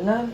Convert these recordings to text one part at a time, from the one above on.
Non.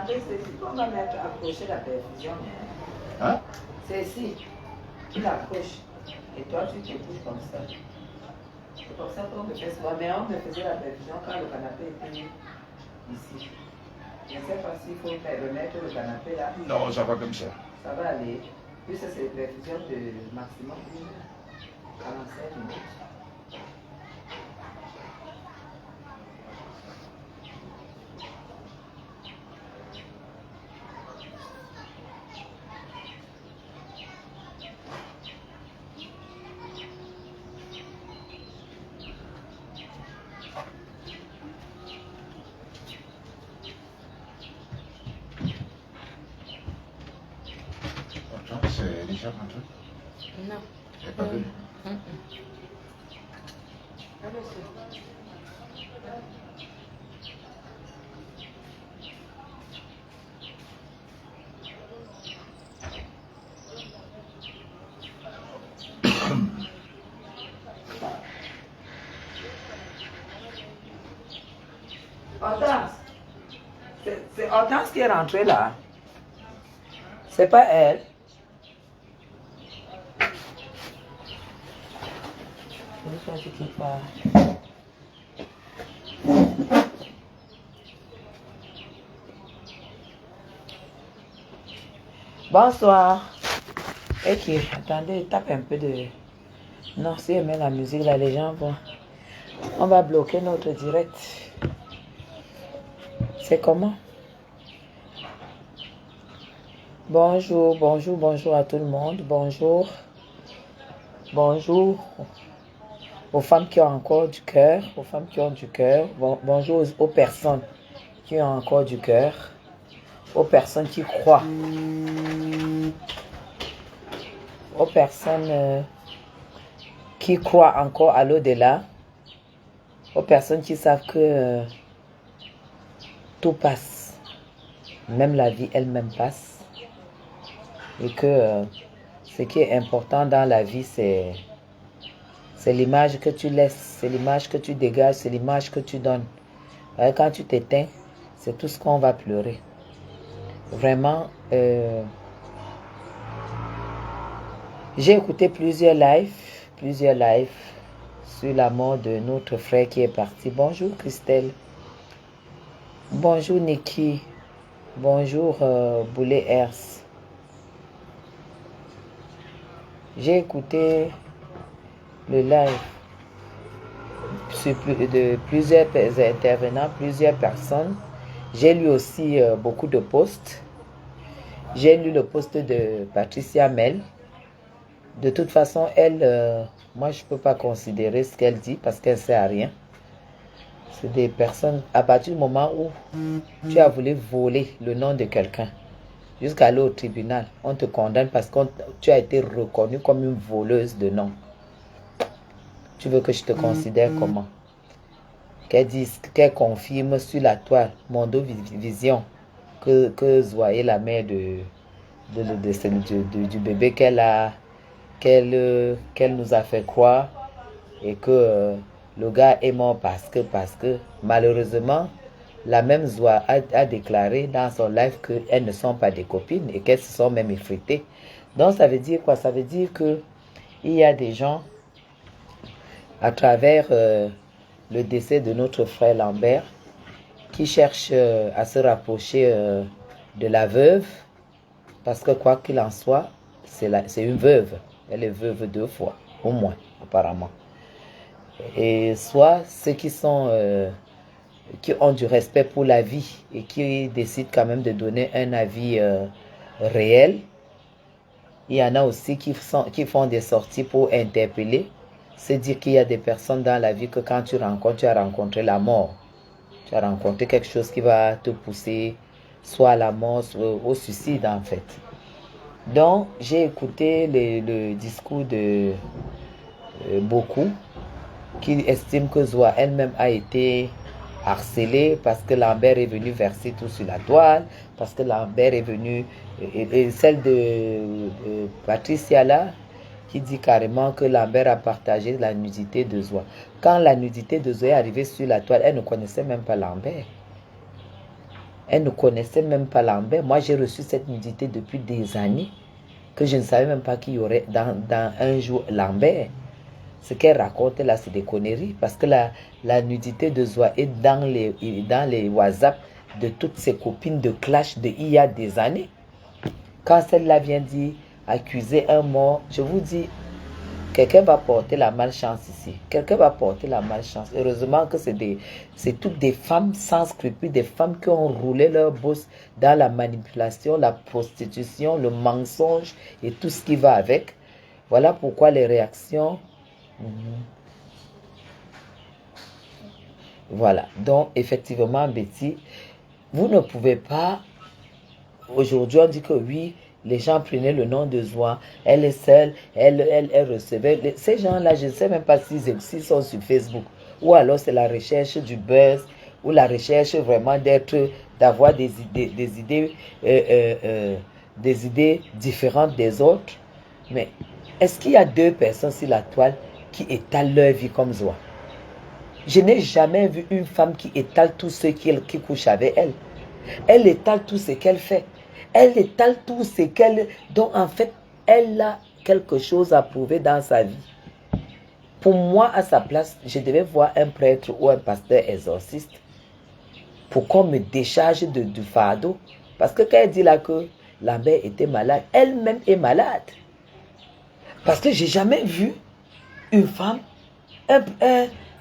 C'est ici qu'on va mettre accrocher la perfusion. Hein? C'est ici. Tu l'accroches. Et toi, tu te bouges comme ça. C'est comme ça qu'on me fait souvent. Mais on me faisait la perfusion quand le canapé était ici. Je ne sais pas s'il faut remettre le canapé là. Non, ça va comme ça. Ça va aller. Puis ça, c'est une perfusion de maximum 45 minutes. C'est déjà rentré? Non. Elle n'est pas venue. Hortense, c'est Hortense qui est rentrée là. C'est pas elle. Bonsoir. Ok, attendez, tape un peu de... Non, si elle met la musique là, les gens vont... On va bloquer notre direct. C'est comment? Bonjour, bonjour, bonjour à tout le monde. Bonjour. Bonjour aux femmes qui ont encore du cœur, aux femmes qui ont du cœur. Bonjour aux personnes qui ont encore du cœur, aux personnes qui croient, aux personnes qui croient encore à l'au-delà, aux personnes qui savent que tout passe, même la vie elle-même passe, et que ce qui est important dans la vie, c'est l'image que tu laisses, c'est l'image que tu dégages, c'est l'image que tu donnes. Quand tu t'éteins, c'est tout ce qu'on va pleurer. Vraiment, j'ai écouté plusieurs lives sur la mort de notre frère qui est parti. Bonjour Christelle. Bonjour Nikki. Bonjour Boulet Hers. J'ai écouté le live de plusieurs intervenants, plusieurs personnes. J'ai lu aussi beaucoup de posts. J'ai lu le post de Patricia Mel. De toute façon, elle, moi je ne peux pas considérer ce qu'elle dit parce qu'elle ne sert à rien. C'est des personnes, à partir du moment où tu as voulu voler le nom de quelqu'un, jusqu'à aller au tribunal, on te condamne parce que tu as été reconnue comme une voleuse de nom. Tu veux que je te considère comment? Qu'elle dise, qu'elle confirme sur la toile, Mondo Vision, que Zoé est la mère du bébé qu'elle nous a fait croire, et que le gars est mort parce que malheureusement, la même Zoé a déclaré dans son live qu'elles ne sont pas des copines et qu'elles se sont même effritées. Donc ça veut dire quoi? Ça veut dire que il y a des gens à travers le décès de notre frère Lambert qui cherchent à se rapprocher de la veuve, parce que quoi qu'il en soit, c'est une veuve. Elle est veuve 2 fois, au moins, apparemment. Et soit ceux qui ont du respect pour la vie et qui décident quand même de donner un avis réel. Il y en a aussi qui font des sorties pour interpeller. C'est dire qu'il y a des personnes dans la vie que quand tu as rencontré la mort. Tu as rencontré quelque chose qui va te pousser soit à la mort, soit au suicide en fait. Donc, j'ai écouté le discours de beaucoup qui estiment que Zoa elle-même a été harcelée parce que Lambert est venu verser tout sur la toile, parce que Lambert est venu, et celle de Patricia là, qui dit carrément que Lambert a partagé la nudité de Zoa. Quand la nudité de Zoa est arrivée sur la toile, elle ne connaissait même pas Lambert. Elle ne connaissait même pas Lambert. Moi, j'ai reçu cette nudité depuis des années que je ne savais même pas qu'il y aurait dans un jour Lambert. Ce qu'elle raconte là, c'est des conneries parce que la nudité de Zoa est dans les WhatsApp de toutes ses copines de clash il y a des années. Quand celle-là vient dire accuser un mort, je vous dis, quelqu'un va porter la malchance ici. Quelqu'un va porter la malchance. Heureusement que c'est toutes des femmes sans scrupules, des femmes qui ont roulé leur bosse dans la manipulation, la prostitution, le mensonge et tout ce qui va avec. Voilà pourquoi les réactions... Voilà. Donc, effectivement, Betty, vous ne pouvez pas... Aujourd'hui, on dit que oui, les gens prenaient le nom de Zoa. Elle est seule, elle recevait... Ces gens-là, je ne sais même pas s'ils sont sur Facebook. Ou alors c'est la recherche du buzz, ou la recherche vraiment d'avoir des idées différentes des autres. Mais est-ce qu'il y a deux personnes sur la toile qui étalent leur vie comme Zoa? Je n'ai jamais vu une femme qui étale tous ceux qui couchent avec elle. Elle étale tout ce qu'elle fait. Elle étale tout ce qu'elle... Donc en fait, elle a quelque chose à prouver dans sa vie. Pour moi, à sa place, je devais voir un prêtre ou un pasteur exorciste pour qu'on me décharge du fardeau. Parce que quand elle dit là que la mère était malade, elle-même est malade. Parce que j'ai jamais vu une femme, un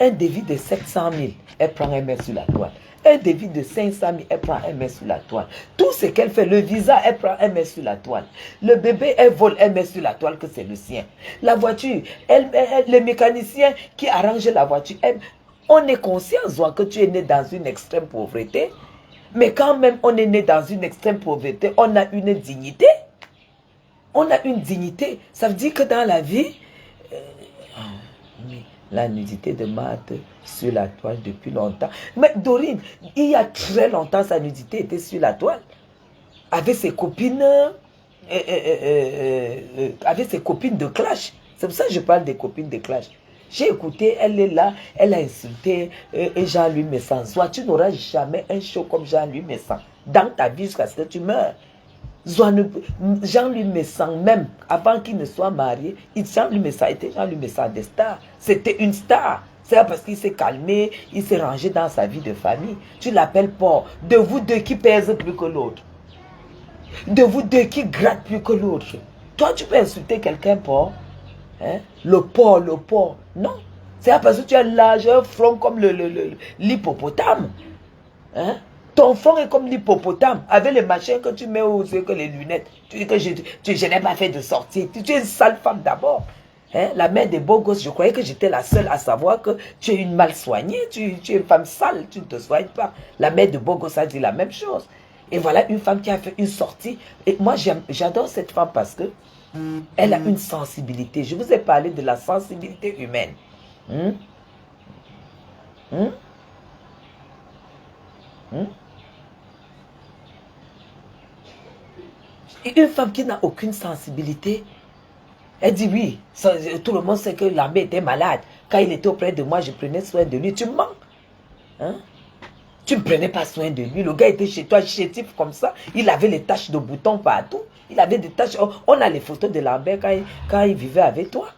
devis de 700 000, elle prend un mètre sur la toile. Un devis de 500 000, elle prend un mètre sur la toile. Tout ce qu'elle fait, le visa, elle prend un mètre sur la toile. Le bébé, elle vole un mètre sur la toile que c'est le sien. La voiture, les mécaniciens qui arrangent la voiture, on est conscient, Zoa, que tu es né dans une extrême pauvreté. Mais quand même, on est né dans une extrême pauvreté, on a une dignité. On a une dignité. Ça veut dire que dans la vie, la nudité de Marthe sur la toile depuis longtemps. Mais Dorine, il y a très longtemps, sa nudité était sur la toile. Avec ses copines, avec ses copines de clash. C'est pour ça que je parle des copines de clash. J'ai écouté, elle est là, elle a insulté Jean-Louis Messan. Soit tu n'auras jamais un show comme Jean-Louis Messan dans ta vie jusqu'à ce que tu meurs. Jean-Louis Messan, même avant qu'il ne soit marié, Jean-Louis Messan était Jean-Louis Messan des stars. C'était une star. C'est parce qu'il s'est calmé, il s'est rangé dans sa vie de famille. Tu l'appelles porc. De vous deux, qui pèse plus que l'autre? De vous deux, qui gratte plus que l'autre? Toi, tu peux insulter quelqu'un porc? Hein? Le porc. Non. C'est parce que tu as largeur front comme l'hippopotame. Hein? Ton front est comme l'hippopotame, avec les machins que tu mets aux yeux, que les lunettes. Tu dis que je n'ai pas fait de sortie. Tu es une sale femme d'abord. Hein? La mère des beaux gosses, je croyais que j'étais la seule à savoir que tu es une mal soignée, tu es une femme sale, tu ne te soignes pas. La mère de beaux gosses a dit la même chose. Et voilà une femme qui a fait une sortie. Et moi, j'adore cette femme parce que elle a une sensibilité. Je vous ai parlé de la sensibilité humaine. Et une femme qui n'a aucune sensibilité, elle dit oui, tout le monde sait que l'abbé était malade. Quand il était auprès de moi, je prenais soin de lui. Tu mens. Hein? Tu ne prenais pas soin de lui. Le gars était chez toi, chétif comme ça. Il avait les taches de boutons partout. Il avait des taches. On a les photos de Lambert quand il vivait avec toi.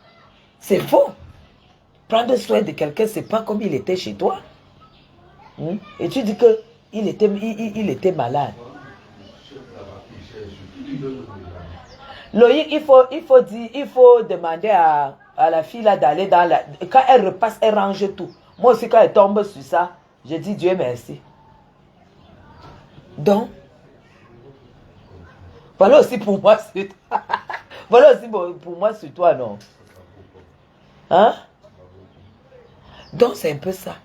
C'est faux. Prendre soin de quelqu'un, c'est pas comme il était chez toi. Et tu dis qu'il était malade. Loïc, il faut demander à à la fille là d'aller dans la... Quand elle repasse, elle range tout. Moi aussi, quand elle tombe sur ça, je dis Dieu merci. Donc, voilà aussi pour moi sur toi. Voilà aussi pour moi sur toi, non? Hein? Donc, c'est un peu ça.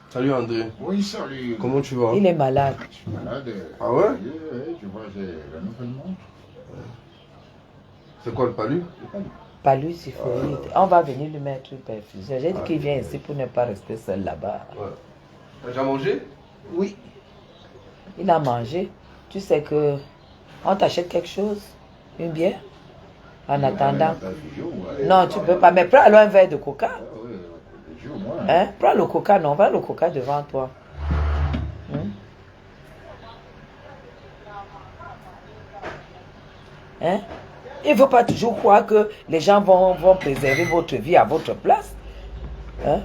Salut André. Oui, salut. Comment tu vas? Il est malade. Je suis malade. Ah ouais? Oui, tu vois, j'ai la nouvelle montre. C'est quoi le palu? Pas lui, il faut. On va venir lui mettre une perfusion. J'ai dit qu'il vient ici pour ne pas rester seul là-bas. Ouais. T'as déjà mangé? Oui. Il a mangé. Tu sais que on t'achète quelque chose, une bière, en attendant. Non, tu peux pas. Mais prends alors un verre de coca. Hein? Prends le coca, non, prends le coca devant toi. Hein? Il ne faut pas toujours croire que les gens vont préserver votre vie à votre place. Hein?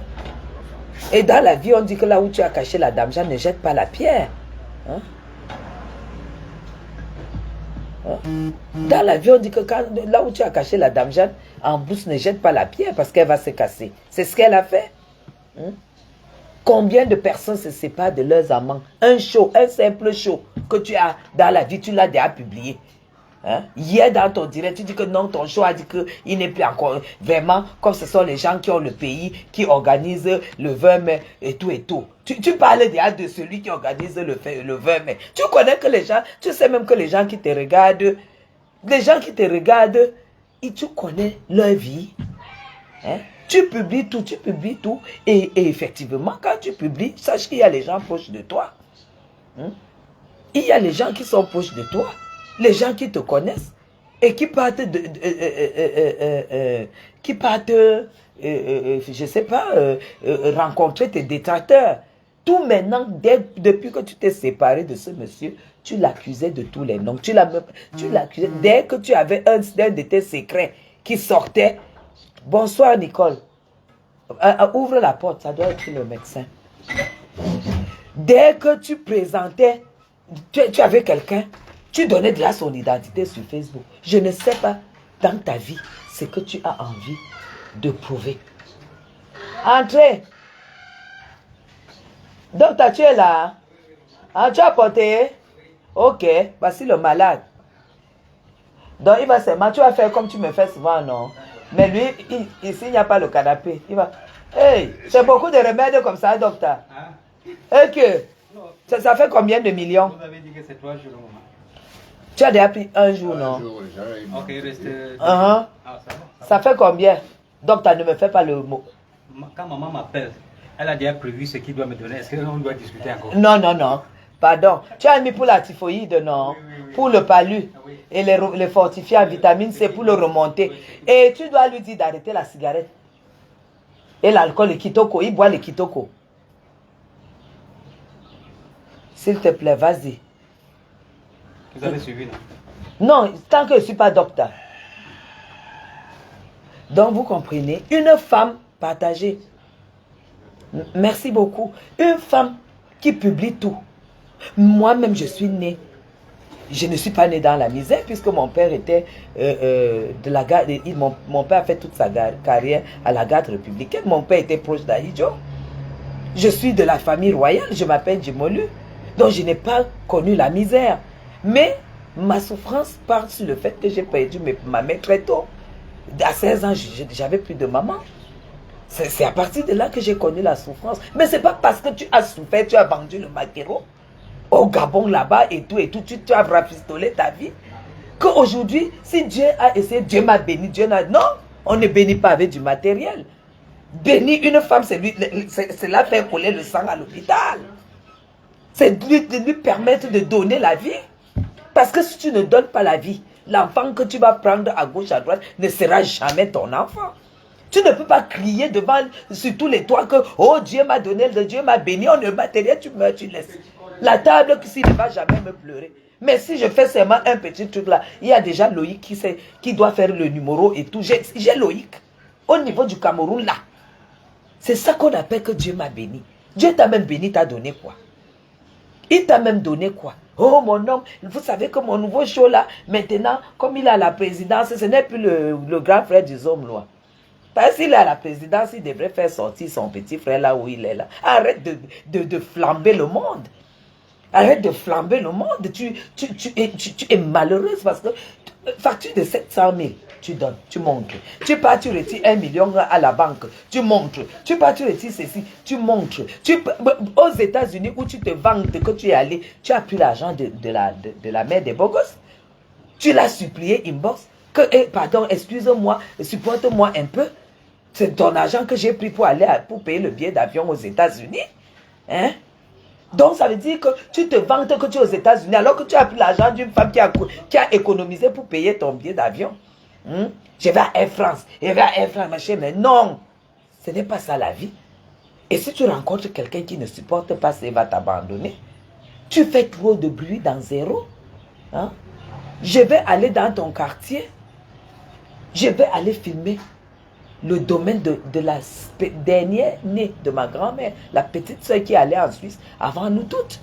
Et dans la vie, on dit que là où tu as caché la dame, Jeanne, ne jette pas la pierre. Hein? Hein? Dans la vie, on dit que là où tu as caché la dame Jeanne, en brousse, ne jette pas la pierre parce qu'elle va se casser. C'est ce qu'elle a fait. Hein? Combien de personnes se séparent de leurs amants? Un simple show que tu as dans la vie, tu l'as déjà publié. Hein? Hier dans ton direct, tu dis que non, ton show a dit qu'il n'est plus encore vraiment comme ce sont les gens qui ont le pays, qui organisent le 20 mai et tout et tout. Tu parlais déjà de celui qui organise le 20 mai. Tu connais que les gens, tu sais même que les gens qui te regardent, et tu connais leur vie. Hein? Tu publies tout. Et effectivement, quand tu publies, sache qu'il y a les gens proches de toi. Hein? Il y a les gens qui sont proches de toi. Les gens qui te connaissent et qui partent je sais pas, rencontrer tes détracteurs. Tout maintenant, depuis que tu t'es séparé de ce monsieur, tu l'accusais de tous les noms. Tu l'accusais. Dès que tu avais un de tes secrets qui sortait. Bonsoir Nicole. Ouvre la porte, ça doit être le médecin. Dès que tu présentais, tu avais quelqu'un, tu donnais déjà son identité sur Facebook. Je ne sais pas dans ta vie ce que tu as envie de prouver. Entrez. Docteur, tu es là? Ah, tu as porté? Ok, voici le malade. Donc il va seulement, tu vas faire comme tu me fais souvent, non? Mais lui, ici, il n'y a pas le canapé. Il va... Hey, c'est beaucoup de remèdes comme ça, docteur. Et que ça fait combien de millions? Vous avez dit que c'est 3 jours, maman. Tu as déjà pris un jour, non? Ok, il reste... Ça va. Ça fait combien? Docteur, ne me fais pas le mot. Quand maman m'appelle, elle a déjà prévu ce qu'il doit me donner. Est-ce qu'on doit discuter encore? Non. Pardon. Tu as mis pour la typhoïde, non? Oui. Pour le palu. Oui. Et les fortifier en vitamine C pour le remonter. Et tu dois lui dire d'arrêter la cigarette. Et l'alcool, le kitoko. Il boit le kitoko. S'il te plaît, vas-y. Vous avez suivi, non? Non, tant que je ne suis pas docteur. Donc, vous comprenez, une femme partagée. Merci beaucoup. Une femme qui publie tout. Moi-même, je suis née. Je ne suis pas née dans la misère puisque mon père était de la garde. Mon père a fait toute sa carrière à la garde républicaine. Mon père était proche d'Aïdjo. Je suis de la famille royale. Je m'appelle Djimolu. Donc, je n'ai pas connu la misère. Mais ma souffrance part sur le fait que j'ai perdu ma mère très tôt. À 16 ans, j'avais plus de maman. C'est à partir de là que j'ai connu la souffrance. Mais ce n'est pas parce que tu as souffert, tu as vendu le maquereau au Gabon là-bas et tout, tu as rafistolé ta vie. Qu'aujourd'hui, si Dieu a essayé, Dieu m'a béni, Dieu n'a... Non, on ne bénit pas avec du matériel. Bénir une femme, c'est la faire couler le sang à l'hôpital. C'est de lui permettre de donner la vie. Parce que si tu ne donnes pas la vie, l'enfant que tu vas prendre à gauche, à droite, ne sera jamais ton enfant. Tu ne peux pas crier sur tous les toits que « Oh, Dieu m'a donné, Dieu m'a béni, on ne matériel, tu meurs, tu laisses. » La table qui ne va jamais me pleurer. Mais si je fais seulement un petit truc là, il y a déjà Loïc qui doit faire le numéro et tout. J'ai Loïc au niveau du Cameroun là. C'est ça qu'on appelle que Dieu m'a béni. Dieu t'a même béni, t'a donné quoi? Il t'a même donné quoi? Oh mon homme, vous savez que mon nouveau show là, maintenant, comme il a la présidence, ce n'est plus le grand frère des hommes là. Parce que s'il est à la présidence, il devrait faire sortir son petit frère là où il est là. Arrête de flamber le monde. Arrête de flamber le monde. Tu es malheureuse parce que facture de 700 000, tu donnes, tu montres. Tu pars, tu retires 1 million à la banque, tu montres. Tu pars, tu retires ceci, tu montres. Aux États-Unis où tu te vantes que tu es allé, tu as pris l'argent de la mère des beaux gosses. Tu l'as supplié inbox que, pardon, excuse-moi, supporte-moi un peu. C'est ton argent que j'ai pris pour payer le billet d'avion aux États-Unis. Hein? Donc, ça veut dire que tu te vantes que tu es aux États-Unis alors que tu as pris l'argent d'une femme qui a économisé pour payer ton billet d'avion. Je vais à Air France, machin, mais non, ce n'est pas ça la vie. Et si tu rencontres quelqu'un qui ne supporte pas ça, il va t'abandonner. Tu fais trop de bruit dans zéro. Hein? Je vais aller dans ton quartier. Je vais aller filmer le domaine de la dernière née de ma grand-mère, la petite soeur qui allait en Suisse avant nous toutes.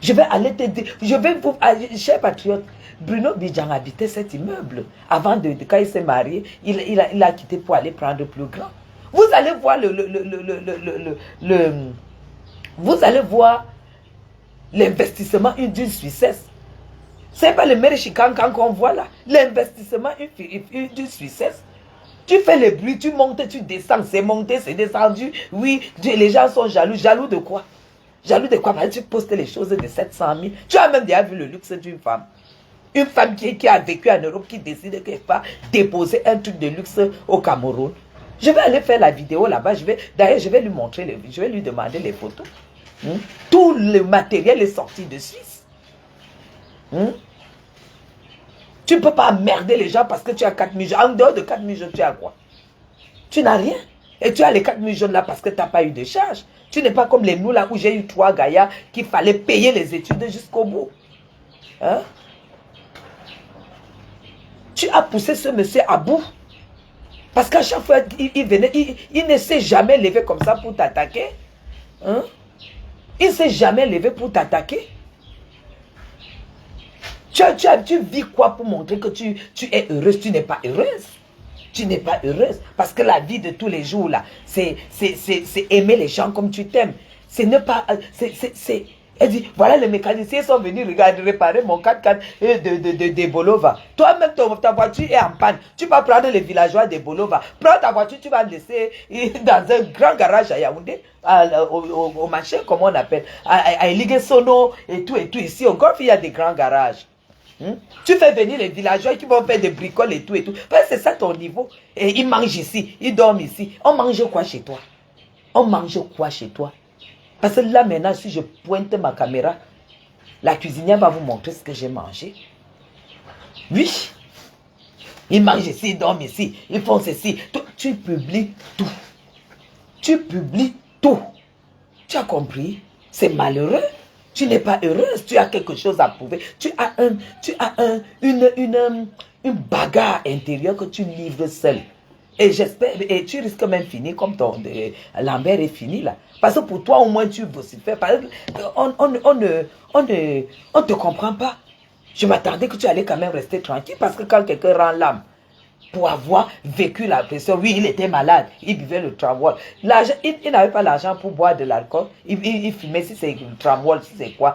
Je vais aller te dire, cher patriote, Bruno Bidjan habitait cet immeuble. Avant quand il s'est marié, il a quitté pour aller prendre plus grand. Vous allez voir vous allez voir l'investissement d'une Suissesse. C'est pas le maire Chicancan qu'on voit là. L'investissement d'une Suissesse. Tu fais le bruit, tu montes, tu descends, c'est monté, c'est descendu. Oui, les gens sont jaloux. Jaloux de quoi? Jaloux de quoi? Parce que tu postes les choses de 700 000. Tu as même déjà vu le luxe d'une femme. Une femme qui a vécu en Europe, qui décide qu'elle va déposer un truc de luxe au Cameroun. Je vais aller faire la vidéo là-bas. D'ailleurs, je vais lui montrer, je vais lui demander les photos. Tout le matériel est sorti de Suisse. Tu ne peux pas emmerder les gens parce que tu as 4 000 jaunes. En dehors de 4 000 jaunes, tu as quoi? Tu n'as rien. Et tu as les 4 000 jaunes là parce que tu n'as pas eu de charge. Tu n'es pas comme les nous là où j'ai eu 3 gaillards qu'il fallait payer les études jusqu'au bout. Hein? Tu as poussé ce monsieur à bout. Parce qu'à chaque fois il venait, il ne s'est jamais levé comme ça pour t'attaquer. Hein? Il ne s'est jamais levé pour t'attaquer. Tu vis quoi pour montrer que tu es heureuse? Tu n'es pas heureuse. Tu n'es pas heureuse. Parce que la vie de tous les jours, là, c'est aimer les gens comme tu t'aimes. C'est ne pas... Elle dit, voilà, les mécaniciens sont venus réparer mon 4x4 de Bolova. Toi-même, ta voiture est en panne. Tu vas prendre les villageois de Bolova. Prends ta voiture, tu vas le laisser dans un grand garage à Yaoundé, au marché, comme on appelle, à Eligé Sono et tout ici. Au Golfe, il y a des grands garages. Tu fais venir les villageois qui vont faire des bricoles et tout. C'est ça ton niveau. Et ils mangent ici, ils dorment ici. On mange quoi chez toi? On mange quoi chez toi? Parce que là maintenant, si je pointe ma caméra, la cuisinière va vous montrer ce que j'ai mangé. Oui. Ils mangent ici, ils dorment ici, ils font ceci. Tu publies tout. Tu publies tout. Tu as compris? C'est malheureux. Tu n'es pas heureuse, tu as quelque chose à prouver. Tu as une bagarre intérieure que tu livres seul. Et j'espère, et tu risques même finir comme Lambert est fini là. Parce que pour toi, au moins, tu vocifères. On ne te comprend pas. Je m'attendais que tu allais quand même rester tranquille parce que quand quelqu'un rend l'âme, pour avoir vécu la pression, oui, il était malade, il buvait le tramwol. Il n'avait pas l'argent pour boire de l'alcool. Il fumait, si c'est le tramwol, si c'est quoi.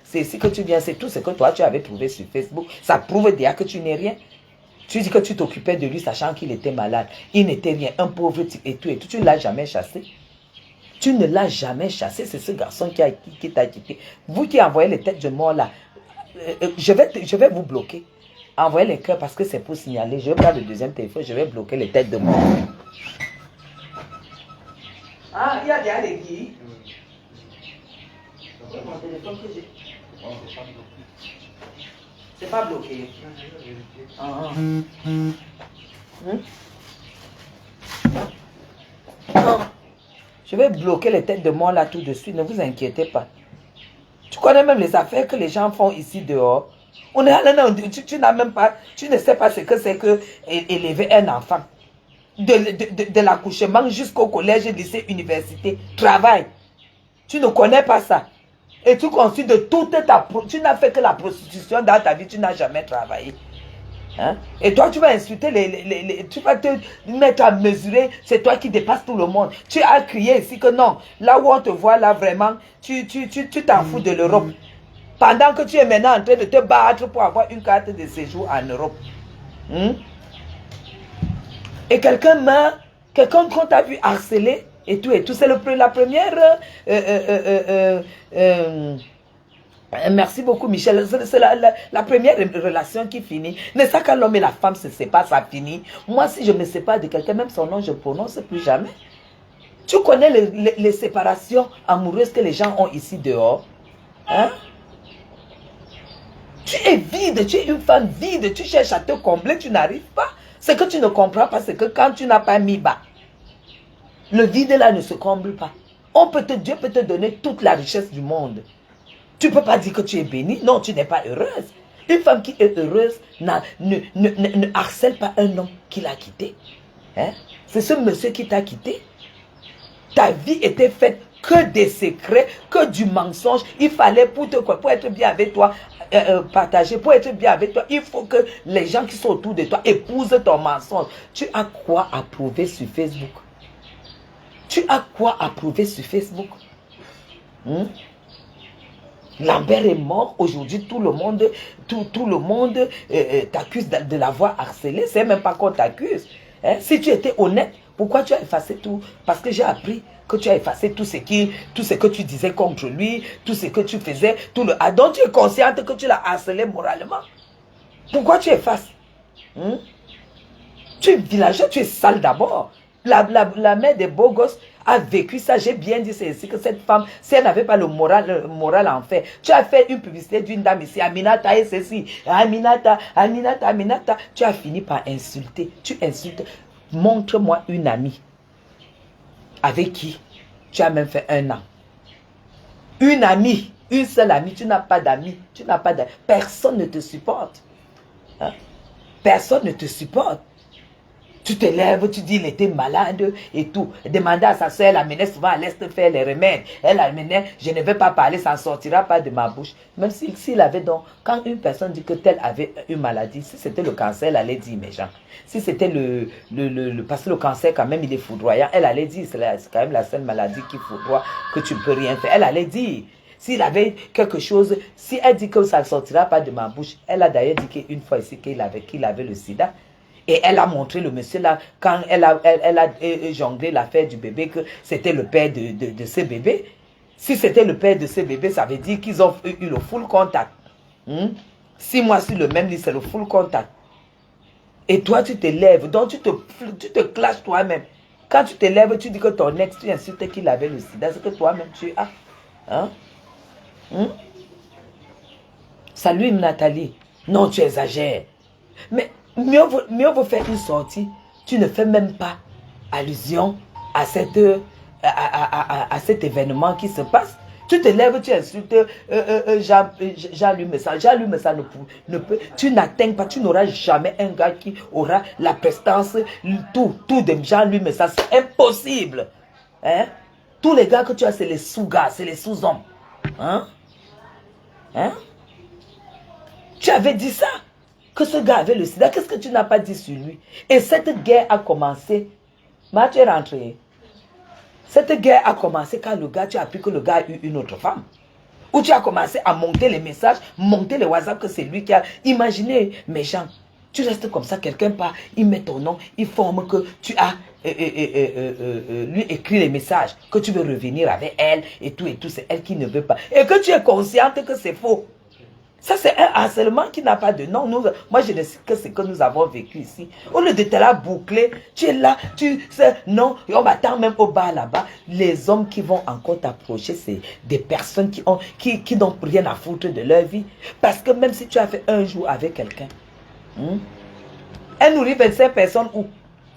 C'est ce que tu viens, c'est tout ce que toi tu avais trouvé sur Facebook. Ça prouve déjà que tu n'es rien. Tu dis que tu t'occupais de lui sachant qu'il était malade. Il n'était rien, un pauvre type et tout. Tu ne l'as jamais chassé. Tu ne l'as jamais chassé. C'est ce garçon qui t'a quitté. Vous qui envoyez les têtes de mort là, je vais vous bloquer. Envoyez les cœurs parce que c'est pour signaler. Je vais prendre le deuxième téléphone, je vais bloquer les têtes de mort. Ah, il y a déjà des guilles. C'est mon téléphone que j'ai. C'est pas bloqué. Je vais bloquer les têtes de mort là tout de suite, ne vous inquiétez pas. Tu connais même les affaires que les gens font ici dehors. On est allé, non, tu n'as même pas, tu ne sais pas ce que c'est que élever un enfant. De l'accouchement jusqu'au collège, lycée, université, travail. Tu ne connais pas ça. Et tu considères toute tu n'as fait que la prostitution dans ta vie, tu n'as jamais travaillé. Hein? Et toi, tu vas insulter tu vas te mettre à mesurer, c'est toi qui dépasses tout le monde. Tu as crié ici que non, là où on te voit, là vraiment, tu t'en fous de l'Europe. Pendant que tu es maintenant en train de te battre pour avoir une carte de séjour en Europe. Et quelqu'un meurt, quelqu'un qu'on t'a vu harceler, et tout. C'est la première... merci beaucoup, Michel. C'est la première relation qui finit. Mais ça, quand l'homme et la femme se séparent, ça finit. Moi, si je me sépare de quelqu'un, même son nom, je ne prononce plus jamais. Tu connais les séparations amoureuses que les gens ont ici dehors? Hein? Tu es vide, tu es une femme vide, tu cherches à te combler, tu n'arrives pas. Ce que tu ne comprends pas, c'est que quand tu n'as pas mis bas, le vide là ne se comble pas. Dieu peut te donner toute la richesse du monde. Tu ne peux pas dire que tu es bénie. Non, tu n'es pas heureuse. Une femme qui est heureuse ne harcèle pas un homme qui l'a quitté. Hein? C'est ce monsieur qui t'a quitté. Ta vie était faite que des secrets, que du mensonge. Il fallait pour être bien avec toi, partager, pour être bien avec toi, il faut que les gens qui sont autour de toi épousent ton mensonge. Tu as quoi à prouver sur Facebook? Tu as quoi à prouver sur Facebook? Lambert est mort, aujourd'hui tout le monde t'accuse de l'avoir harcelé, c'est même pas qu'on t'accuse. Hein? Si tu étais honnête, pourquoi tu as effacé tout? Parce que j'ai appris que tu as effacé tout ce que tu disais contre lui, tout ce que tu faisais, donc tu es consciente que tu l'as harcelé moralement. Pourquoi tu effaces? Tu es villageois, tu es sale d'abord. La mère des beaux gosses a vécu ça. J'ai bien dit, c'est ici que cette femme, si elle n'avait pas le moral en fait. Tu as fait une publicité d'une dame ici, Aminata et ceci, Aminata. Tu as fini par insulter. Tu insultes. Montre-moi une amie avec qui tu as même fait 1 an. Une amie, une seule amie. Tu n'as pas d'amis. Personne ne te supporte. Hein? Personne ne te supporte. Tu te lèves, tu dis il était malade et tout. Demandez à sa soeur, elle amenait souvent à l'Est faire les remèdes. Elle amenait, je ne vais pas parler, ça ne sortira pas de ma bouche. Même s'il avait donc, quand une personne dit que telle avait une maladie, si c'était le cancer, elle allait dire mes gens. Si c'était parce que le cancer quand même il est foudroyant, elle allait dire c'est quand même la seule maladie qui foudroie, que tu ne peux rien faire. Elle allait dire. S'il avait quelque chose, si elle dit que ça ne sortira pas de ma bouche, elle a d'ailleurs dit qu'une fois ici qu'il avait le sida. Et elle a montré le monsieur là, quand elle a jonglé l'affaire du bébé, que c'était le père de ce bébé. Si c'était le père de ce bébé, ça veut dire qu'ils ont eu le full contact. 6 mois sur le même lit, c'est le full contact. Et toi, tu te lèves, donc tu te clashes toi-même. Quand tu te lèves, tu dis que ton ex, tu insultes qu'il avait le sida, c'est que toi-même tu as. Hein? Salut Nathalie. Non, tu exagères. Mais mieux vaut faire une sortie. Tu ne fais même pas allusion à cet événement qui se passe. Tu te lèves, tu insultes Jean-Louis Messa. Jean-Louis Messa tu n'atteins pas, tu n'auras jamais un gars qui aura la prestance, tout de Jean-Louis Messa. C'est impossible. Hein? Tous les gars que tu as, c'est les sous-gars, c'est les sous-hommes. Hein? Tu avais dit ça, que ce gars avait le sida. Qu'est-ce que tu n'as pas dit sur lui? Et cette guerre a commencé. Tu es rentré. Cette guerre a commencé quand tu as appris que le gars a eu une autre femme. Ou tu as commencé à monter les messages, monter les WhatsApp que c'est lui qui a... Imaginez, mes gens, tu restes comme ça, quelqu'un part, il met ton nom, il forme que tu as lui écrit les messages, que tu veux revenir avec elle, et tout, c'est elle qui ne veut pas. Et que tu es consciente que c'est faux. Ça, c'est un harcèlement qui n'a pas de nom. Moi, je ne sais que ce que nous avons vécu ici. Au lieu de te la boucler, tu es là, tu sais, non, et on m'attend même au bas là-bas. Les hommes qui vont encore t'approcher, c'est des personnes qui n'ont rien à foutre de leur vie. Parce que même si tu as fait un jour avec quelqu'un, elle nourrit 25 personnes où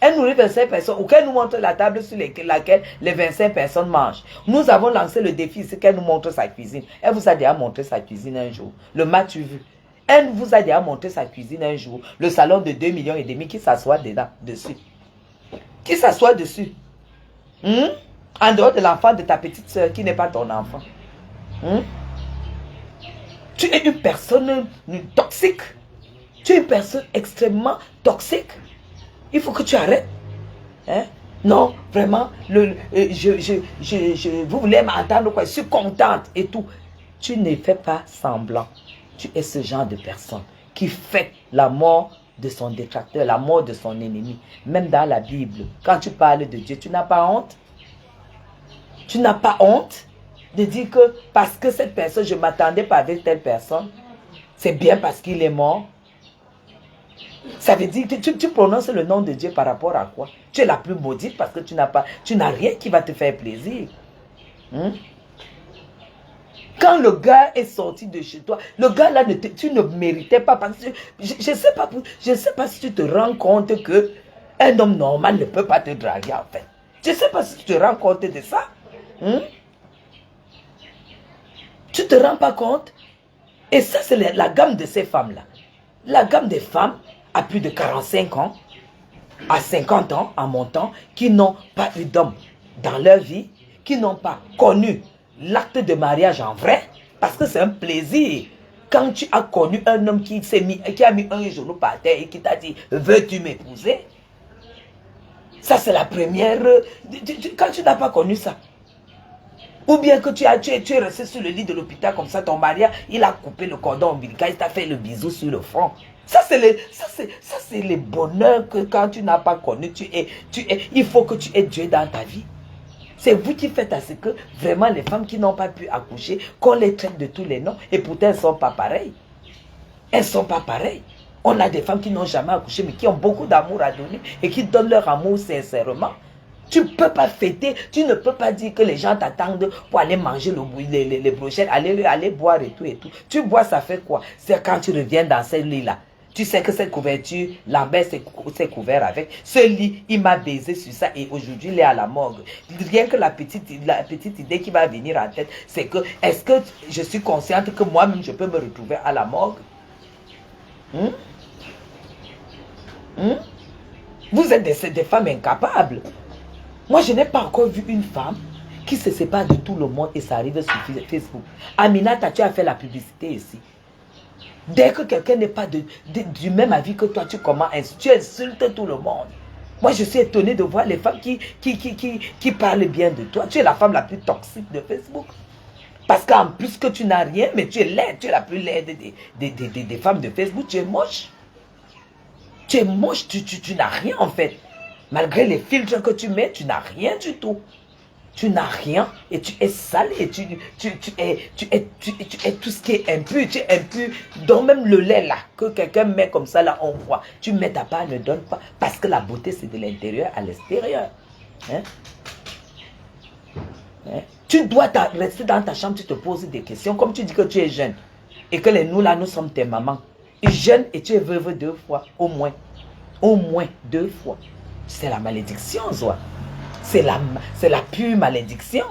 elle nourrit 25 personnes ou qu'elle nous montre la table sur laquelle les 25 personnes mangent. Nous avons lancé le défi, c'est qu'elle nous montre sa cuisine. Elle vous a déjà montré sa cuisine un jour. Le match vu. Elle vous a déjà montré sa cuisine un jour. Le salon de 2,5 millions qui s'assoit dessus. Qui s'assoit dessus. En dehors de l'enfant de ta petite soeur qui n'est pas ton enfant. Tu es une personne toxique. Tu es une personne extrêmement toxique. Il faut que tu arrêtes. Hein? Non, vraiment, vous voulez m'entendre quoi? Je suis contente et tout. Tu ne fais pas semblant. Tu es ce genre de personne qui fait la mort de son détracteur, la mort de son ennemi. Même dans la Bible, quand tu parles de Dieu, tu n'as pas honte? Tu n'as pas honte de dire que parce que cette personne, je ne m'attendais pas avec telle personne, c'est bien parce qu'il est mort? Ça veut dire que tu prononces le nom de Dieu par rapport à quoi? Tu es la plus maudite parce que tu n'as rien qui va te faire plaisir. Quand le gars est sorti de chez toi, le gars là, tu ne méritais pas. Parce que je ne sais pas si tu te rends compte que un homme normal ne peut pas te draguer en fait. Je ne sais pas si tu te rends compte de ça. Tu ne te rends pas compte? Et ça, c'est la gamme de ces femmes-là. La gamme des femmes à plus de 45 ans, à 50 ans en montant, qui n'ont pas eu d'homme dans leur vie, qui n'ont pas connu l'acte de mariage en vrai, parce que c'est un plaisir. Quand tu as connu un homme qui a mis un genou par terre et qui t'a dit « Veux-tu m'épouser ?» Ça, c'est la première... Quand tu n'as pas connu ça, ou bien que tu es resté sur le lit de l'hôpital comme ça, ton mari, il a coupé le cordon ombilical, il t'a fait le bisou sur le front. Ça, c'est le bonheur que quand tu n'as pas connu, il faut que tu aies Dieu dans ta vie. C'est vous qui faites à ce que vraiment les femmes qui n'ont pas pu accoucher, qu'on les traite de tous les noms, et pourtant elles ne sont pas pareilles. Elles ne sont pas pareilles. On a des femmes qui n'ont jamais accouché, mais qui ont beaucoup d'amour à donner et qui donnent leur amour sincèrement. Tu ne peux pas fêter, tu ne peux pas dire que les gens t'attendent pour aller manger les brochettes, aller boire et tout et tout. Tu bois, ça fait quoi? C'est quand tu reviens dans ce lit-là. Tu sais que cette couverture, Lambert s'est couvert avec. Ce lit, il m'a baisé sur ça et aujourd'hui, il est à la morgue. Rien que la petite idée qui va venir en tête, c'est que, est-ce que je suis consciente que moi-même, je peux me retrouver à la morgue? Vous êtes des femmes incapables. Moi, je n'ai pas encore vu une femme qui se sépare de tout le monde et ça arrive sur Facebook. Aminata, tu as fait la publicité ici. Dès que quelqu'un n'est pas du même avis que toi, tu insultes tout le monde. Moi, je suis étonnée de voir les femmes qui parlent bien de toi. Tu es la femme la plus toxique de Facebook. Parce qu'en plus que tu n'as rien, mais tu es laide. Tu es la plus laide des femmes de Facebook. Tu es moche. Tu es moche, tu n'as rien en fait. Malgré les filtres que tu mets, tu n'as rien du tout. Tu n'as rien et tu es sale et tu es tout ce qui est impur. Tu es impur. Donc même le lait là, que quelqu'un met comme ça là, on voit. Tu mets ta part, ne donne pas. Parce que la beauté c'est de l'intérieur à l'extérieur. Tu dois rester dans ta chambre, tu te poses des questions. Comme tu dis que tu es jeune et que nous là, nous sommes tes mamans. Jeune et tu es veuve 2 fois, au moins. Au moins 2 fois. C'est la malédiction, Zoa. C'est la pure malédiction.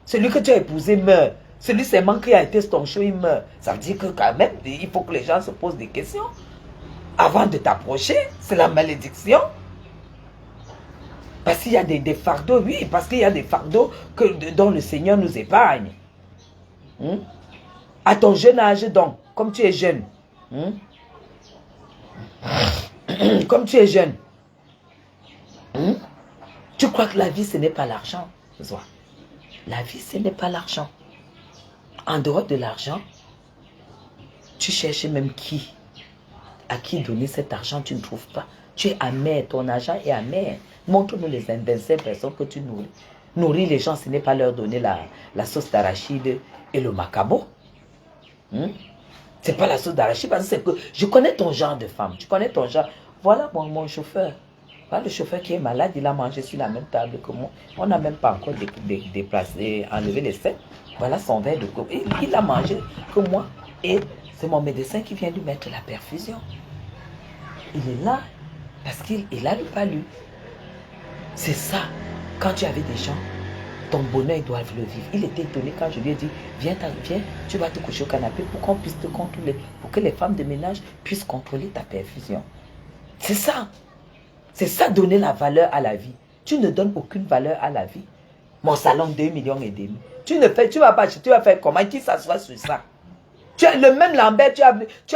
Celui que tu as épousé meurt. Celui seulement qui a été ton chou, il meurt. Ça veut dire que quand même, il faut que les gens se posent des questions. Avant de t'approcher, c'est la malédiction. Parce qu'il y a des fardeaux, oui, parce qu'il y a des fardeaux dont le Seigneur nous épargne. À ton jeune âge donc, comme tu es jeune. Comme tu es jeune. Tu crois que la vie, ce n'est pas l'argent? La vie, ce n'est pas l'argent. En dehors de l'argent, tu cherches même qui? À qui donner cet argent, tu ne trouves pas. Tu es amer, ton argent est amer. Montre-nous les 25 personnes que tu nourris. Nourrir les gens, ce n'est pas leur donner la sauce d'arachide et le macabo. C'est pas la sauce d'arachide, parce que c'est que je connais ton genre de femme. Tu connais ton genre. Voilà mon chauffeur. Voilà le chauffeur qui est malade, il a mangé sur la même table que moi. On n'a même pas encore déplacé, enlevé les seins. Voilà son verre de coupe. Il a mangé que moi. Et c'est mon médecin qui vient lui mettre la perfusion. Il est là parce qu'il a pas lu. C'est ça. Quand tu avais des gens, ton bonheur, ils doivent le vivre. Il était étonné quand je lui ai dit, viens, tu vas te coucher au canapé pour qu'on puisse te contrôler, pour que les femmes de ménage puissent contrôler ta perfusion. C'est ça. C'est ça, donner la valeur à la vie. Tu ne donnes aucune valeur à la vie. Mon salon, 2,5 millions. Tu vas faire comment? Qui s'assoit sur ça? Tu as le même Lambert, tu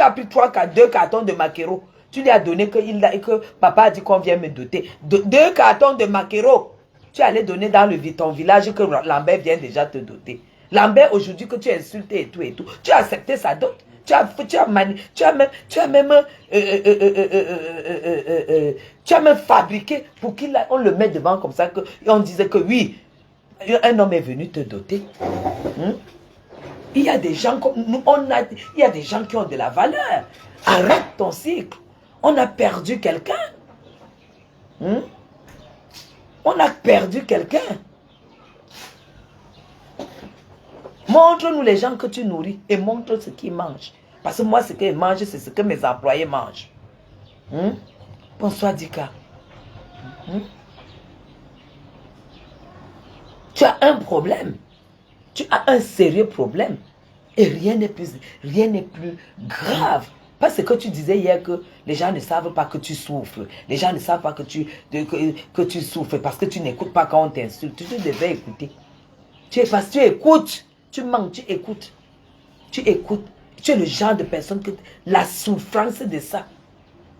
as pris 2 cartons de maquereau. Tu lui as donné que papa a dit qu'on vient me doter. 2 cartons de maquereau. Tu allais donner dans ton village que Lambert vient déjà te doter. Lambert, aujourd'hui, que tu as insulté et tout et tout. Tu as accepté sa dot. Tu as même fabriqué pour qu'on le mette devant comme ça. On disait que oui, un homme est venu te doter. Il y a des gens comme nous, il y a des gens qui ont de la valeur. Arrête ton cycle. On a perdu quelqu'un. On a perdu quelqu'un. Montre-nous les gens que tu nourris et montre ce qu'ils mangent. Parce que moi, ce qu'ils mangent, c'est ce que mes employés mangent. Bonsoir, Dika. Tu as un problème. Tu as un sérieux problème. Et rien n'est plus grave. Parce que tu disais hier que les gens ne savent pas que tu souffres. Les gens ne savent pas que tu souffres parce que tu n'écoutes pas quand on t'insulte. Tu devais écouter. Parce que tu écoutes. Tu manques, tu écoutes. Tu écoutes. Tu es le genre de personne que la souffrance de ça.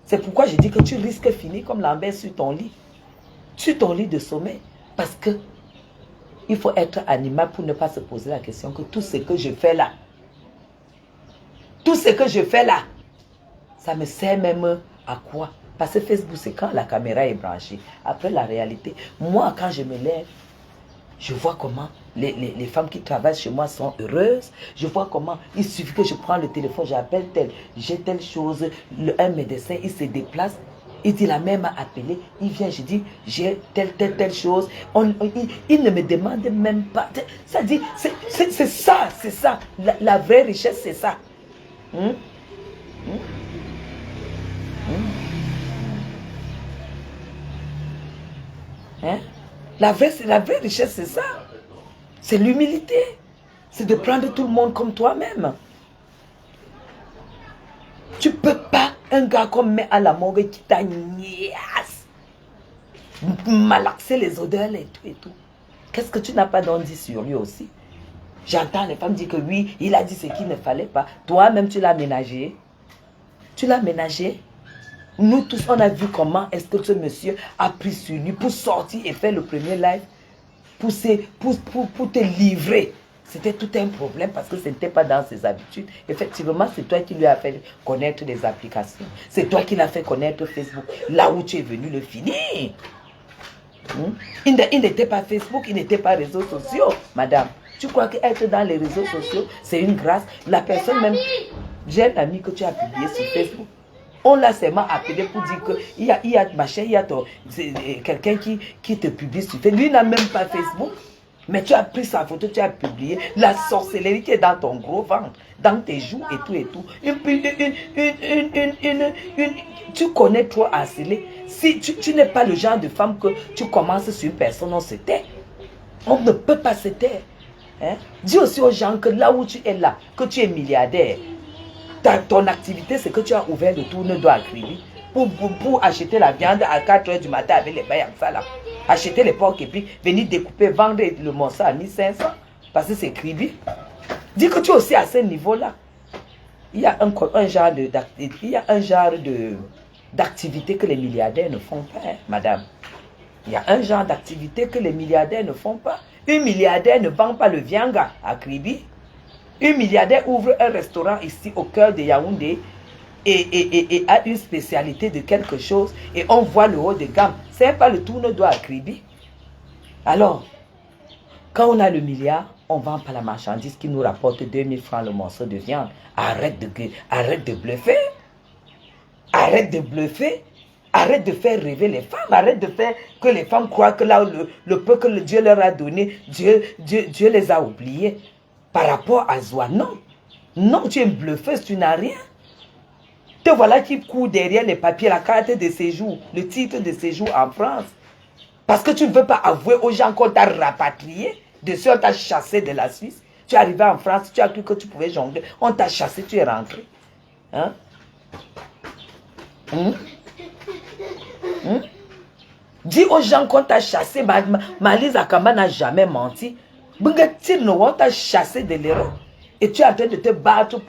C'est pourquoi je dis que tu risques de finir comme Lambert sur ton lit. Sur ton lit de sommeil. Parce que il faut être animal pour ne pas se poser la question que tout ce que je fais là, ça me sert même à quoi? Parce que Facebook, c'est quand la caméra est branchée. Après la réalité, moi, quand je me lève, je vois comment les femmes qui travaillent chez moi sont heureuses. Je vois comment il suffit que je prends le téléphone, j'appelle tel, j'ai telle chose, un médecin, il se déplace. Il dit la mère m'a appelé, il vient, je dis j'ai telle chose. Il ne me demande même pas. Ça dit, c'est ça, c'est ça. La vraie richesse, c'est ça. Hein? La vraie richesse, c'est ça. C'est l'humilité. C'est de prendre tout le monde comme toi-même. Tu peux pas, un gars comme met à la morgue qui t'a niasse, malaxer les odeurs et tout et tout. Qu'est-ce que tu n'as pas donc dit sur lui aussi? J'entends les femmes dire que oui, il a dit ce qu'il ne fallait pas. Toi-même, tu l'as ménagé. Tu l'as ménagé. Nous tous, on a vu comment est-ce que ce monsieur a pris sur lui pour sortir et faire le premier live, pour te livrer. C'était tout un problème parce que ce n'était pas dans ses habitudes. Effectivement, c'est toi qui lui as fait connaître les applications. C'est toi qui l'as fait connaître Facebook. Là où tu es venu le finir. Il n'était pas Facebook, il n'était pas réseaux sociaux, madame. Tu crois qu'être dans les réseaux sociaux, c'est une grâce? La personne même... J'ai un ami que tu as publié sur Facebook. On l'a seulement appelé pour dire qu'il y a quelqu'un qui te publie sur Facebook. Lui n'a même pas Facebook. Mais tu as pris sa photo, tu as publié. La sorcellerie qui est dans ton gros ventre, dans tes joues et tout et tout. Tu connais trop harceler. Si tu n'es pas le genre de femme que tu commences sur une personne, on se tait. On ne peut pas se taire. Hein? Dis aussi aux gens que là où tu es là, que tu es milliardaire, ton activité, c'est que tu as ouvert le tourne-dos à Kribi pour acheter la viande à 4 h du matin avec les bails ça là. Acheter les porcs et puis venir découper, vendre le morceau à 1500 parce que c'est Kribi. Dis que tu es aussi à ce niveau-là. Il y a un genre d'activité que les milliardaires ne font pas, hein, madame. Il y a un genre d'activité que les milliardaires ne font pas. Un milliardaire ne vend pas le vianga à Kribi. Un milliardaire ouvre un restaurant ici au cœur de Yaoundé et a une spécialité de quelque chose et on voit le haut de gamme. C'est pas le tourne-dos à Kribi. Alors, quand on a le milliard, on vend pas la marchandise qui nous rapporte 2000 francs le morceau de viande. Arrête de bluffer. Arrête de bluffer. Arrête de faire rêver les femmes. Arrête de faire que les femmes croient que là, le peu que Dieu leur a donné, Dieu les a oubliés. Par rapport à Zoua, non. Non, tu es une bluffeuse, tu n'as rien. Te voilà qui court derrière les papiers, la carte de séjour, le titre de séjour en France. Parce que tu ne veux pas avouer aux gens qu'on t'a rapatrié. De ce on t'a chassé de la Suisse. Tu es arrivé en France, tu as cru que tu pouvais jongler. On t'a chassé, tu es rentré. Hein? Dis aux gens qu'on t'a chassé. Malise Akamba n'a jamais menti. On t'a chassé de l'Europe. Et tu es en train de te battre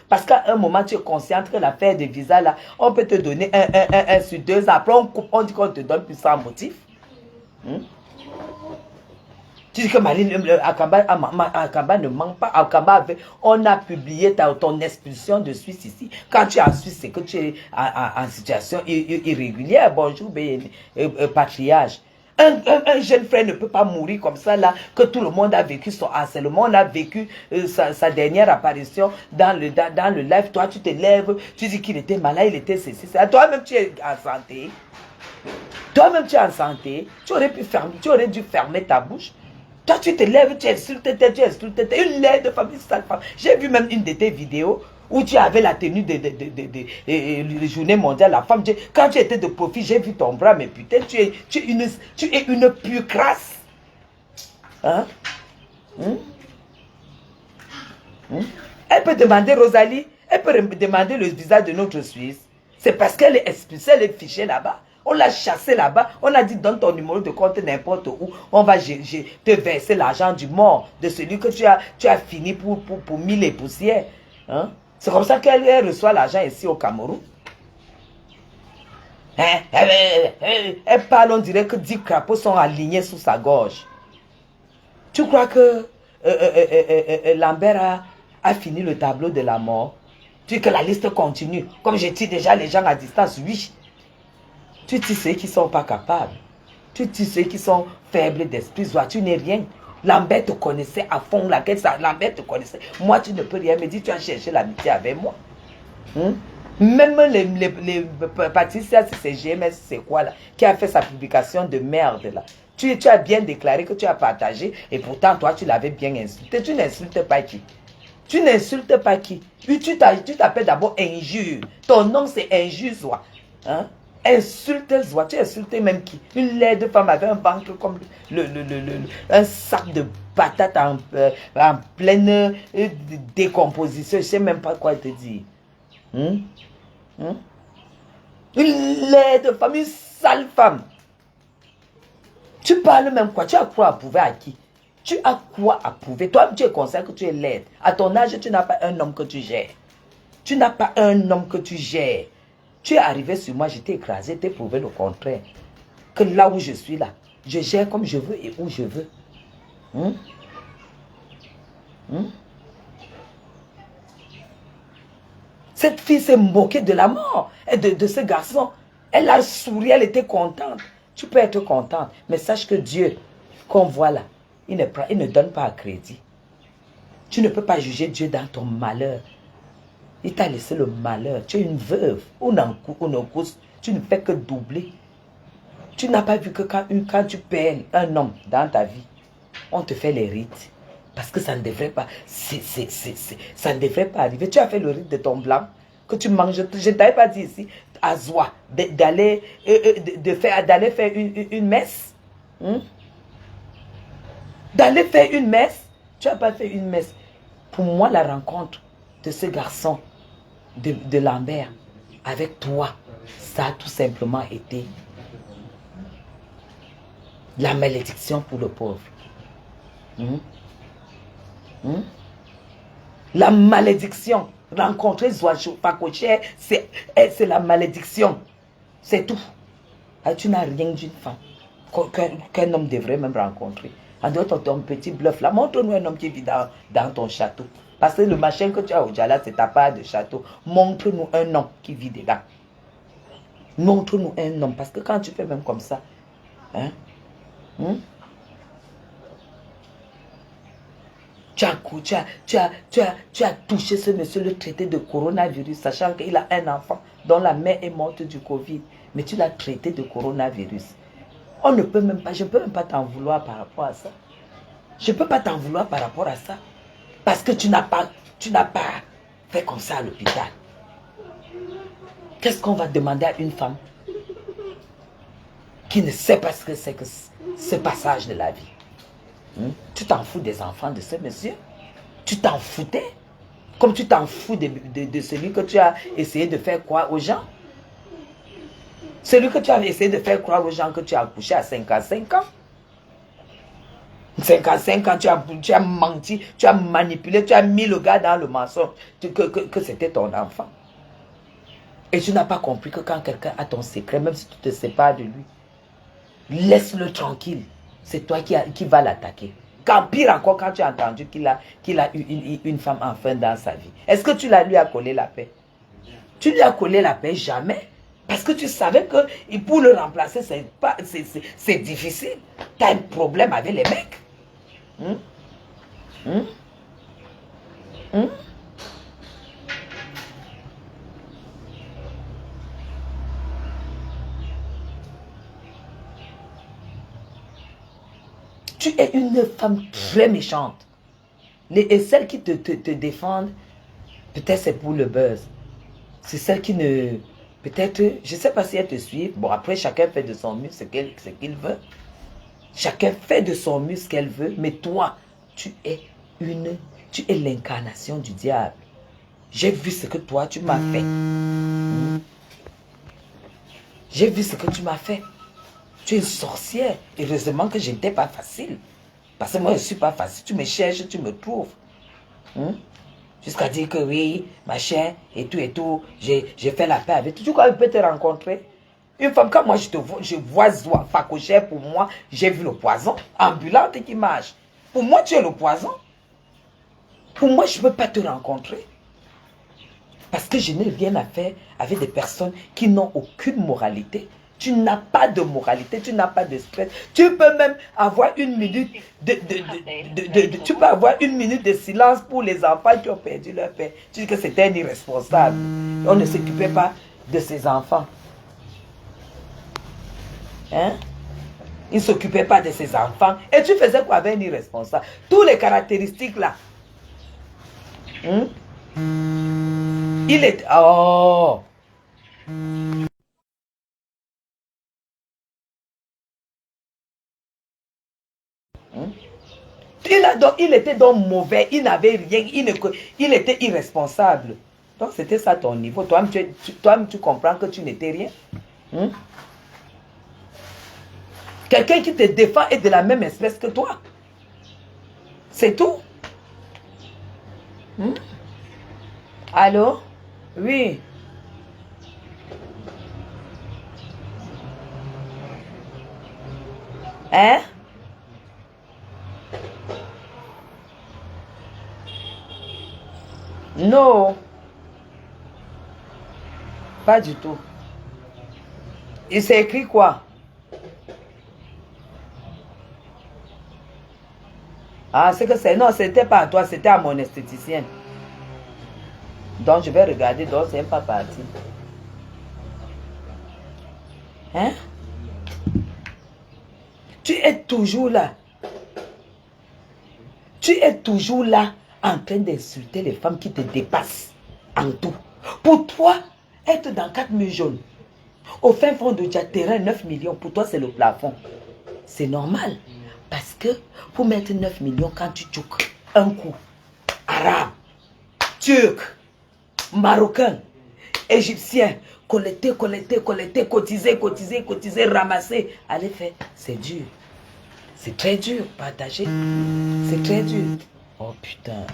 parce qu'à un moment, tu es consciente que l'affaire de visa, là, on peut te donner un sur 2 ans. Après, on coupe, on dit qu'on te donne plus sans motif. Tu dis que Marine Akamba ne manque pas. Akamba on a publié ton expulsion de Suisse ici. Quand tu es en Suisse, c'est que tu es en situation irrégulière. Bonjour, patriage. Un jeune frère ne peut pas mourir comme ça, là, que tout le monde a vécu son harcèlement, on a vécu sa dernière apparition dans le live. Toi, tu te lèves, tu dis qu'il était malade, il était ceci. Toi-même, tu es en santé. Toi-même, tu es en santé. Tu aurais dû fermer ta bouche. Toi, tu te lèves, tu insultes, une laide de famille, sale femme. J'ai vu même une de tes vidéos où tu avais la tenue de journée mondiale, la femme. Quand tu étais de profit, j'ai vu ton bras, mais putain, tu es une pure crasse. Hein? Elle peut demander, Rosalie, elle peut demander le visa de notre Suisse. C'est parce qu'elle est expulsée, elle est fichée là-bas. On l'a chassée là-bas. On a dit, donne ton numéro de compte n'importe où. On va te verser l'argent du mort de celui que tu as fini pour 1000 et poussières. Hein? C'est comme ça qu'elle reçoit l'argent ici au Cameroun. Hein? Elle parle, on dirait que 10 crapauds sont alignés sous sa gorge. Tu crois que Lambert a fini le tableau de la mort? Tu dis que la liste continue. Comme je tire déjà les gens à distance, oui. Tu dis ceux qui ne sont pas capables. Tu dis ceux qui sont faibles d'esprit. Tu n'es rien. Lambert te connaissait à fond. Lambert te connaissait. Moi, tu ne peux rien me dire. Tu as cherché l'amitié avec moi. Même les Patricia, c'est GMS, c'est quoi là, qui a fait sa publication de merde là. Tu as bien déclaré que tu as partagé et pourtant toi, tu l'avais bien insulté. Tu n'insultes pas qui? Tu n'insultes pas qui? Tu t'appelles d'abord injure. Ton nom, c'est injure, soit. Hein? Insulte, soit. Tu insultes même qui? Une laide femme avec un ventre comme un sac de patates en pleine décomposition. Je ne sais même pas quoi te dire. Une laide femme, une sale femme. Tu parles même quoi? Tu as quoi à prouver à qui? Tu as quoi à prouver? Toi, tu es conscient que tu es laide. À ton âge, tu n'as pas un homme que tu gères. Tu n'as pas un homme que tu gères. Tu es arrivé sur moi, je t'ai écrasé, t'ai prouvé le contraire. Que là où je suis là, je gère comme je veux et où je veux. Cette fille s'est moquée de la mort de ce garçon. Elle a souri, elle était contente. Tu peux être contente, mais sache que Dieu, qu'on voit là, il ne donne pas à crédit. Tu ne peux pas juger Dieu dans ton malheur. Il t'a laissé le malheur. Tu es une veuve. Tu ne fais que doubler. Tu n'as pas vu que quand tu perds un homme dans ta vie, on te fait les rites. Parce que ça ne devrait pas. Ça ne devrait pas arriver. Tu as fait le rite de ton blanc que tu manges. Je ne t'avais pas dit ici, à Zoua, d'aller faire une messe. D'aller faire une messe. Tu n'as pas fait une messe. Pour moi, la rencontre de ce garçon, de Lambert, avec toi, ça a tout simplement été la malédiction pour le pauvre. La malédiction. Rencontrer Zouachou Pacoché, c'est la malédiction. C'est tout. Tu n'as rien d'une femme qu'un homme devrait même rencontrer. En dehors de ton petit bluff là, montre-nous un homme qui vit dans ton château. Parce que le machin que tu as au Djala, c'est ta part de château. Montre-nous un homme qui vit dedans. Montre-nous un homme. Parce que quand tu fais même comme ça, tu as touché ce monsieur, le traité de coronavirus, sachant qu'il a un enfant dont la mère est morte du Covid. Mais tu l'as traité de coronavirus. On ne peut même pas, je ne peux même pas t'en vouloir par rapport à ça. Je ne peux pas t'en vouloir par rapport à ça. Parce que tu n'as pas fait comme ça à l'hôpital. Qu'est-ce qu'on va demander à une femme qui ne sait pas ce que c'est que ce passage de la vie? Tu t'en fous des enfants de ce monsieur? Tu t'en foutais? Comme tu t'en fous de celui que tu as essayé de faire croire aux gens? Celui que tu as essayé de faire croire aux gens que tu as accouché à 55 ans? 55 ans, tu as menti, tu as manipulé, tu as mis le gars dans le mensonge que c'était ton enfant. Et tu n'as pas compris que quand quelqu'un a ton secret, même si tu te sépares de lui, laisse-le tranquille. C'est toi qui va l'attaquer. Quand pire encore, quand tu as entendu qu'il a eu une femme enfin dans sa vie. Est-ce que tu lui as collé la paix? Tu lui as collé la paix? Jamais. Parce que tu savais que pour le remplacer, c'est difficile. Tu as un problème avec les mecs. Tu es une femme très méchante. Et celles qui te défendent, peut-être c'est pour le buzz. C'est celles qui ne... Peut-être, je ne sais pas si elles te suivent. Bon, après, chacun fait de son mieux ce qu'il veut. Chacun fait de son mieux ce qu'elle veut. Mais toi, tu es l'incarnation du diable. J'ai vu ce que toi, tu m'as fait. J'ai vu ce que tu m'as fait. Tu es une sorcière. Heureusement que je n'étais pas facile. Parce que moi, je ne suis pas facile. Tu me cherches, tu me trouves. Jusqu'à dire que oui, machin, et tout, j'ai fait la paix avec toi. Tu crois que je peux te rencontrer? Une femme, quand moi je vois Facochère, pour moi, j'ai vu le poison ambulante qui marche. Pour moi, tu es le poison. Pour moi, je ne peux pas te rencontrer. Parce que je n'ai rien à faire avec des personnes qui n'ont aucune moralité. Tu n'as pas de moralité, tu n'as pas de stress. Tu peux même avoir une minute tu peux avoir une minute de silence pour les enfants qui ont perdu leur père. Tu dis que c'était un irresponsable. On ne s'occupait pas de ses enfants. Hein? Il ne s'occupait pas de ses enfants. Et tu faisais quoi avec un irresponsable? Toutes les caractéristiques là. Il est... Oh! Il était donc mauvais, il n'avait rien, il était irresponsable. Donc c'était ça ton niveau. Toi-même tu comprends que tu n'étais rien. Quelqu'un qui te défend est de la même espèce que toi. C'est tout. Allô? Oui. Hein? Non. Pas du tout. Il s'est écrit quoi? Ah, c'est que c'est... Non, c'était pas à toi, c'était à mon esthéticienne. Donc, je vais regarder, donc c'est pas parti. Hein? Tu es toujours là. Tu es toujours là en train d'insulter les femmes qui te dépassent en tout. Pour toi, être dans 4 murs jaunes, au fin fond de terrain, 9 millions, pour toi c'est le plafond. C'est normal. Parce que pour mettre 9 millions, quand tu tchouk un coup, arabe, turc, marocain, égyptien, collecter, cotiser, ramasser, allez faire, c'est dur. C'est très dur, partager. C'est très dur. Oh putain.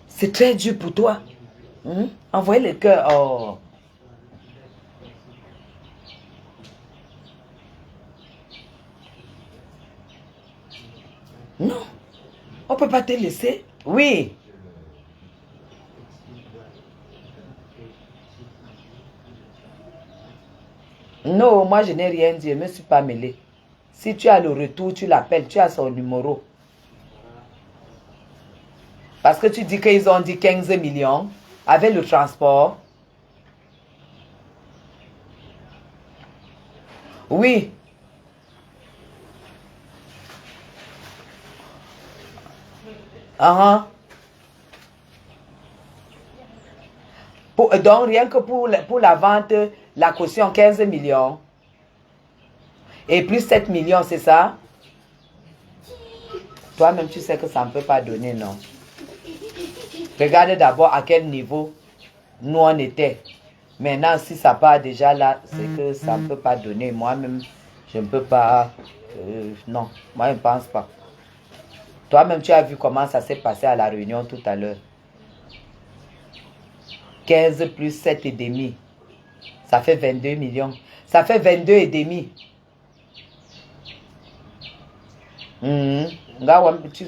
C'est très dur pour toi. Envoyez le cœur. Oh. Non. On ne peut pas te laisser. Oui. Non, moi je n'ai rien dit, je ne me suis pas mêlé. Si tu as le retour, tu l'appelles, tu as son numéro. Parce que tu dis qu'ils ont dit 15 millions avec le transport. Oui. Donc rien que pour la vente, la caution 15 millions. Et plus 7 millions, c'est ça? Toi-même, tu sais que ça ne peut pas donner, non? Regarde d'abord à quel niveau nous on était. Maintenant, si ça part déjà là, c'est que ça ne peut pas donner. Moi-même, Je ne peux pas... non, moi je ne pense pas. Toi-même, tu as vu comment ça s'est passé à la réunion tout à l'heure. 15 plus 7 et demi. Ça fait 22 millions. Ça fait 22 et demi.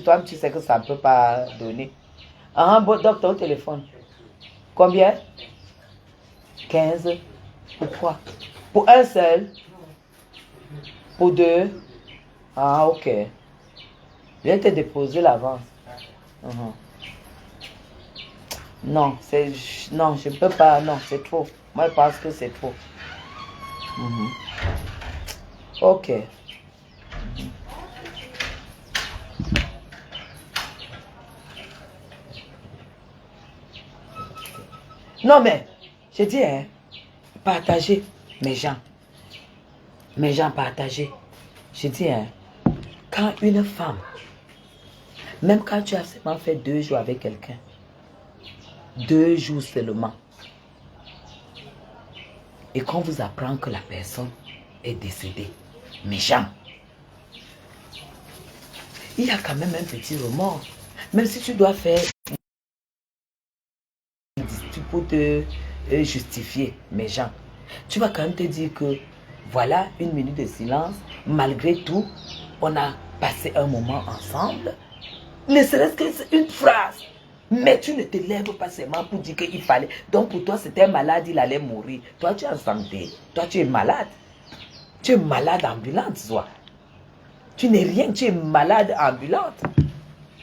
Toi, tu sais que ça ne peut pas donner. Ah, bon, docteur au téléphone. Combien? 15. Pourquoi? Pour un seul? Pour deux? Ah, ok. Viens te déposer l'avance. Non, non, je ne peux pas. Non, c'est trop. Moi, je pense que c'est trop. Ok. Non, mais, je dis, hein, partagez mes gens. Mes gens partagez. Je dis, hein, quand une femme, même quand tu as seulement fait 2 jours avec quelqu'un, 2 jours seulement, et qu'on vous apprend que la personne est décédée, mes gens, il y a quand même un petit remords. Même si tu dois faire pour te justifier, mes gens, tu vas quand même te dire que voilà 1 minute de silence. Malgré tout, on a passé un moment ensemble. Ne serait-ce que c'est une phrase. Mais tu ne te lèves pas seulement pour dire qu'il fallait. Donc pour toi, c'était un malade, il allait mourir. Toi, tu es en santé. Toi, tu es malade. Tu es malade ambulante, toi. Tu n'es rien, tu es malade ambulante.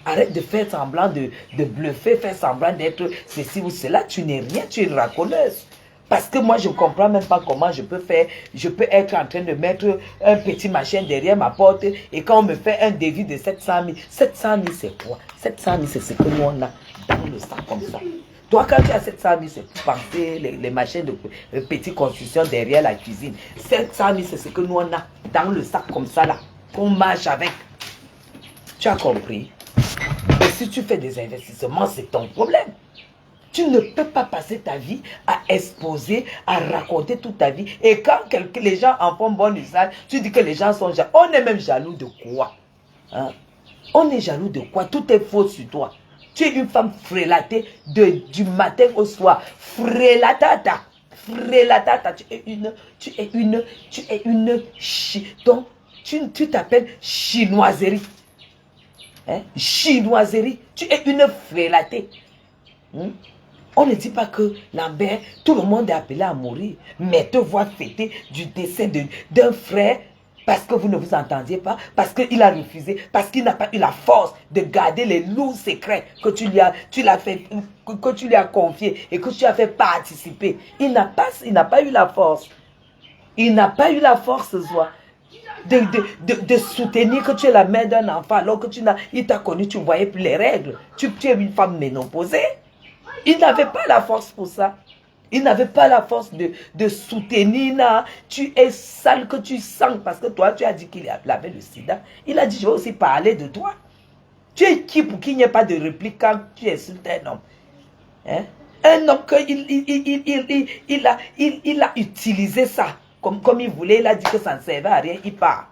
Arrête de faire semblant de bluffer, faire semblant d'être ceci ou cela. Tu n'es rien, tu es une racoleuse. Parce que moi, je ne comprends même pas comment je peux faire. Je peux être en train de mettre un petit machin derrière ma porte. Et quand on me fait un devis de 700 000, 700 000 c'est quoi? 700 000 c'est ce que nous on a dans le sac comme ça. Toi, quand tu as 700 000, c'est pour penser les machins de petite construction derrière la cuisine. 700 000 c'est ce que nous on a dans le sac comme ça là. Qu'on marche avec. Tu as compris? Et si tu fais des investissements, c'est ton problème. Tu ne peux pas passer ta vie à exposer, à raconter toute ta vie. Et quand les gens en font bon usage, tu dis que les gens sont jaloux. On est même jaloux de quoi? Hein? On est jaloux de quoi? Tout est faux sur toi. Tu es une femme frélatée du matin au soir. Frélatata. Frélatata. Tu es une donc, tu t'appelles chinoiserie. Hein? Chinoiserie. Tu es une frélatée. On ne dit pas que Lambert, tout le monde est appelé à mourir. Mais te voir fêter du décès d'un frère parce que vous ne vous entendiez pas, parce qu'il a refusé, parce qu'il n'a pas eu la force de garder les lourds secrets que tu lui as confiés et que tu as fait participer. Il n'a pas eu la force. Il n'a pas eu la force, Zoa, de soutenir que tu es la mère d'un enfant alors que il t'a connu, tu ne voyais plus les règles. Tu es une femme ménopausée. Il n'avait pas la force pour ça. Il n'avait pas la force de soutenir. Là. Tu es sale que tu sens parce que toi, tu as dit qu'il avait le sida. Il a dit, je vais aussi parler de toi. Tu es qui pour qu'il n'y ait pas de réplique quand tu insultes un homme? Hein? Un homme il a utilisé ça comme il voulait. Il a dit que ça ne servait à rien. Il part.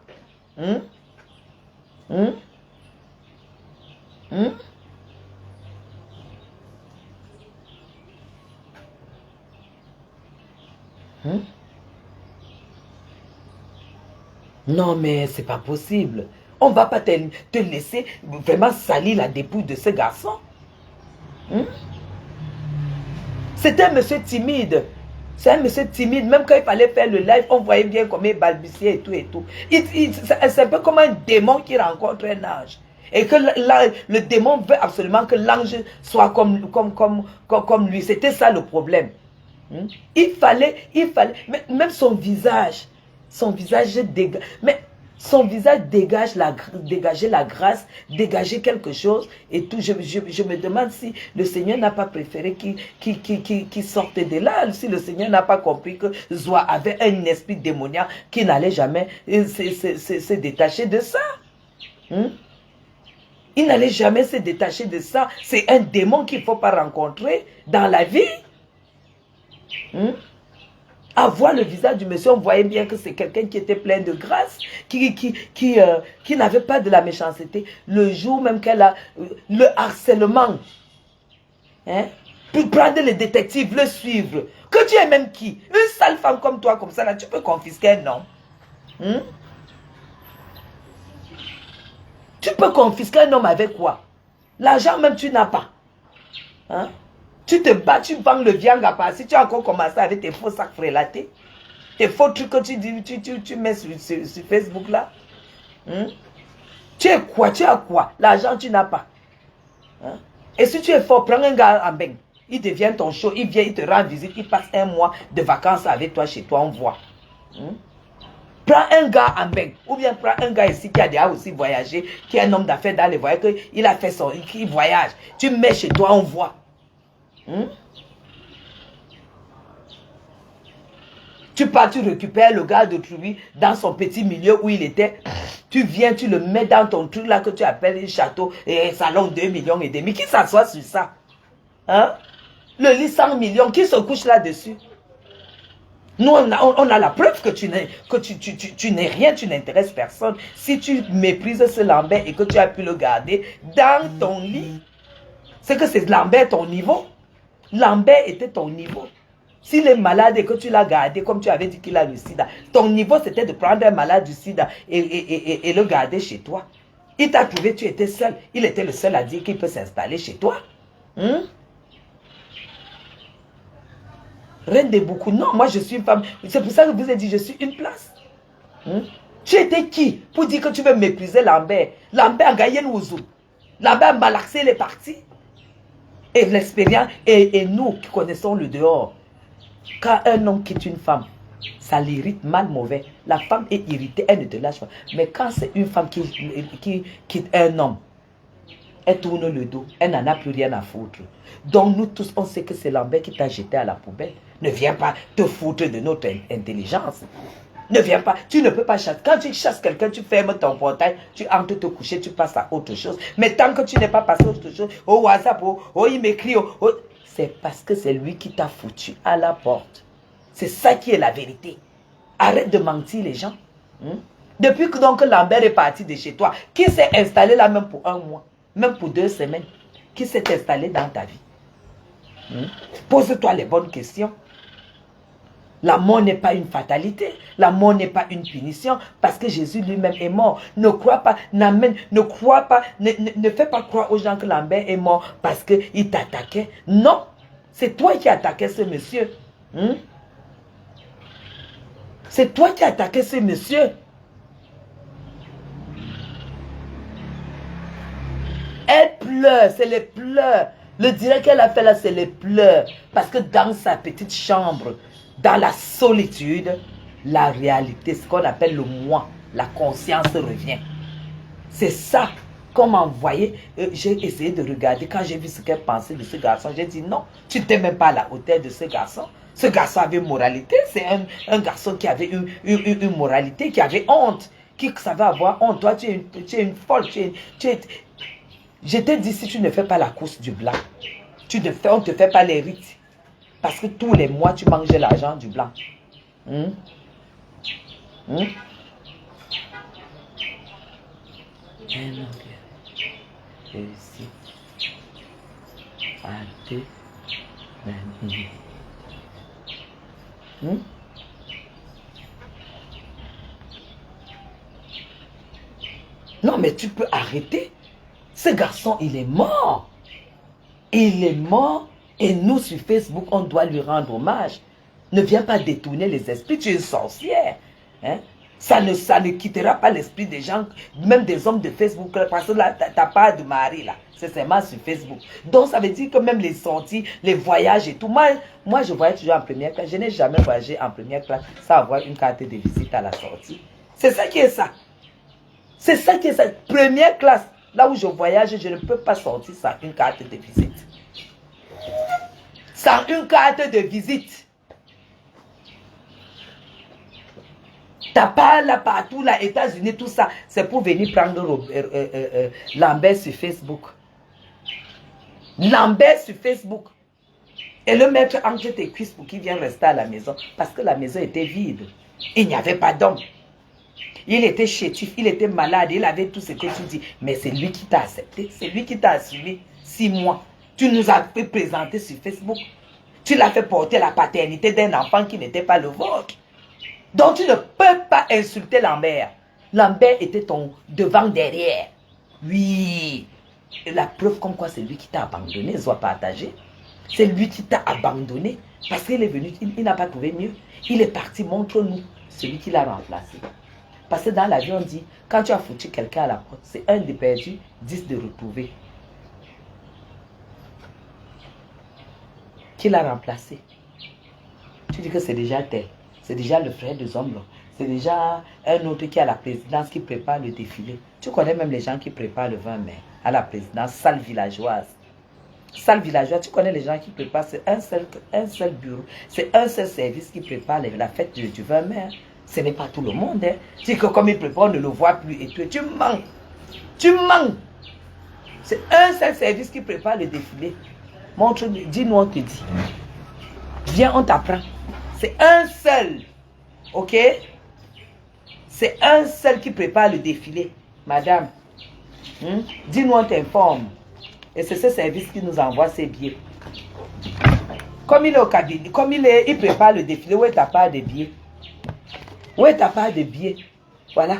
Non, mais c'est pas possible. On ne va pas te laisser vraiment salir la dépouille de ce garçon. C'était un monsieur timide. C'est un monsieur timide. Même quand il fallait faire le live, on voyait bien comment il balbutiait et tout et tout. C'est un peu comme un démon qui rencontre un ange. Et que le démon veut absolument que l'ange soit comme lui. C'était ça le problème. Il fallait, même son visage dégage, mais son visage dégageait la grâce, dégageait quelque chose et tout. Je me demande si le Seigneur n'a pas préféré qu'il sorte de là, si le Seigneur n'a pas compris que Zoa avait un esprit démoniaque qui n'allait jamais se détacher de ça. Il n'allait jamais se détacher de ça. C'est un démon qu'il ne faut pas rencontrer dans la vie. À voir le visage du monsieur, on voyait bien que c'est quelqu'un qui était plein de grâce, qui n'avait pas de la méchanceté. Le jour même qu'elle a le harcèlement, hein, pour prendre les détectives, le suivre. Que tu es même qui? Une sale femme comme toi, comme ça, là, tu peux confisquer un homme. Hein? Tu peux confisquer un homme avec quoi? L'argent même, tu n'as pas. Hein? Tu te bats, tu vends le viande à part. Si tu as encore commencé avec tes faux sacs frélatés, tes faux trucs que tu mets sur Facebook là. Hein? Tu es quoi? Tu as quoi? L'argent, tu n'as pas. Hein? Et si tu es fort, prends un gars en bain. Il devient ton show, il vient, il te rend visite, il passe un mois de vacances avec toi, chez toi, on voit. Hein? Prends un gars en bain, ou bien prends un gars ici qui a déjà aussi voyagé, qui est un homme d'affaires dans les voyages, il a fait son, il voyage. Tu mets chez toi, on voit. Hmm? Tu pars, tu récupères le gars d'autrui dans son petit milieu où il était. Tu viens, tu le mets dans ton truc là que tu appelles un château et salon 2,5 millions. Qui s'assoit sur ça? Hein? Le lit 100 millions, qui se couche là-dessus? Nous, on a la preuve que tu n'es rien, tu n'intéresses personne. Si tu méprises ce Lambert et que tu as pu le garder dans ton lit, c'est que c'est Lambert ton niveau. Lambert était ton niveau. S'il est malade et que tu l'as gardé, comme tu avais dit qu'il a le sida, ton niveau c'était de prendre un malade du sida et le garder chez toi. Il t'a trouvé, tu étais seul. Il était le seul à dire qu'il peut s'installer chez toi. Hein? Reine de beaucoup. Non, moi je suis une femme. C'est pour ça que je vous ai dit, je suis une place. Hein? Tu étais qui pour dire que tu veux mépriser Lambert? Lambert a gagné Ouzou. Lambert a malaxé les partis. Et l'expérience, et nous qui connaissons le dehors, quand un homme quitte une femme, ça l'irrite mal mauvais. La femme est irritée, elle ne te lâche pas. Mais quand c'est une femme qui quitte un homme, elle tourne le dos, elle n'en a plus rien à foutre. Donc nous tous, on sait que c'est Lambert qui t'a jeté à la poubelle. Ne viens pas te foutre de notre intelligence. Ne viens pas, tu ne peux pas chasser. Quand tu chasses quelqu'un, tu fermes ton portail, tu entres te coucher, tu passes à autre chose. Mais tant que tu n'es pas passé à autre chose, au WhatsApp, il m'écrit, c'est parce que c'est lui qui t'a foutu à la porte. C'est ça qui est la vérité. Arrête de mentir les gens. Depuis que donc Lambert est parti de chez toi, qui s'est installé là même pour un mois, même pour 2 semaines, qui s'est installé dans ta vie? Pose-toi les bonnes questions. La mort n'est pas une fatalité. La mort n'est pas une punition. Parce que Jésus lui-même est mort. Ne crois pas, ne crois pas, ne fais pas croire aux gens que Lambert est mort parce qu'il t'attaquait. Non. C'est toi qui attaquais ce monsieur. C'est toi qui attaquais ce monsieur. Elle pleure, c'est les pleurs. Le direct qu'elle a fait là, c'est les pleurs. Parce que dans sa petite chambre, dans la solitude, la réalité, ce qu'on appelle le moi, la conscience revient. C'est ça. Comme envoyé, j'ai essayé de regarder. Quand j'ai vu ce qu'elle pensait de ce garçon, j'ai dit non, tu n'étais même pas à la hauteur de ce garçon. Ce garçon avait une moralité. C'est un garçon qui avait une moralité, qui avait honte, qui savait avoir honte. Toi, tu es une folle. Je t'ai dit, si tu ne fais pas la course du blanc, on ne te fait pas les rites. Parce que tous les mois, tu manges l'argent du blanc. Non, mais tu peux arrêter. Ce garçon, il est mort. Il est mort. Et nous, sur Facebook, on doit lui rendre hommage. Ne viens pas détourner les esprits. Tu es une sorcière. Hein? Ça ne quittera pas l'esprit des gens, même des hommes de Facebook. Parce que là, tu n'as pas de mari, là. C'est seulement sur Facebook. Donc, ça veut dire que même les sorties, les voyages et tout. Moi, je voyage toujours en première classe. Je n'ai jamais voyagé en première classe sans avoir une carte de visite à la sortie. C'est ça qui est ça. C'est ça qui est ça. Première classe. Là où je voyage, je ne peux pas sortir sans une carte de visite. Sans une carte de visite. T'as pas là partout, là, États-Unis, tout ça. C'est pour venir prendre Lambert sur Facebook. Lambert sur Facebook. et le mettre entre tes cuisses pour qu'il vienne rester à la maison. Parce que la maison était vide. Il n'y avait pas d'homme. Il était chétif, il était malade, il avait tout ce que tu dis. Mais c'est lui qui t'a accepté, c'est lui qui t'a assumé 6 mois. Tu nous as fait présenter sur Facebook. Tu l'as fait porter la paternité d'un enfant qui n'était pas le vôtre. Donc tu ne peux pas insulter Lambert. Lambert était ton devant derrière. Oui. Et la preuve comme quoi c'est lui qui t'a abandonné, soit partagé. C'est lui qui t'a abandonné. Parce qu'il est venu, il n'a pas trouvé mieux. Il est parti, montre-nous celui qui l'a remplacé. Parce que dans la vie, on dit, quand tu as foutu quelqu'un à la porte, c'est 1 de perdu, 10 de retrouvé. Qui l'a remplacé? Tu dis que c'est déjà tel. C'est déjà le frère de Zomblo. C'est déjà un autre qui est à la présidence qui prépare le défilé. Tu connais même les gens qui préparent le 20 mai à la présidence, salle villageoise. Salle villageoise, tu connais les gens qui préparent, c'est un seul bureau. C'est un seul service qui prépare la fête du 20 mai. Ce n'est pas tout le monde. Hein. Tu dis que comme il prépare, on ne le voit plus. Et tu manques. Tu manques. C'est un seul service qui prépare le défilé. Montre-nous, dis-nous, on te dit. Viens, on t'apprend. C'est un seul. Ok? C'est un seul qui prépare le défilé. Madame, dis-nous, on t'informe. Et c'est ce service qui nous envoie ses billets. Comme il est au cabinet, comme il prépare le défilé, où est ta part de billets? Où est ta part de billets? Voilà.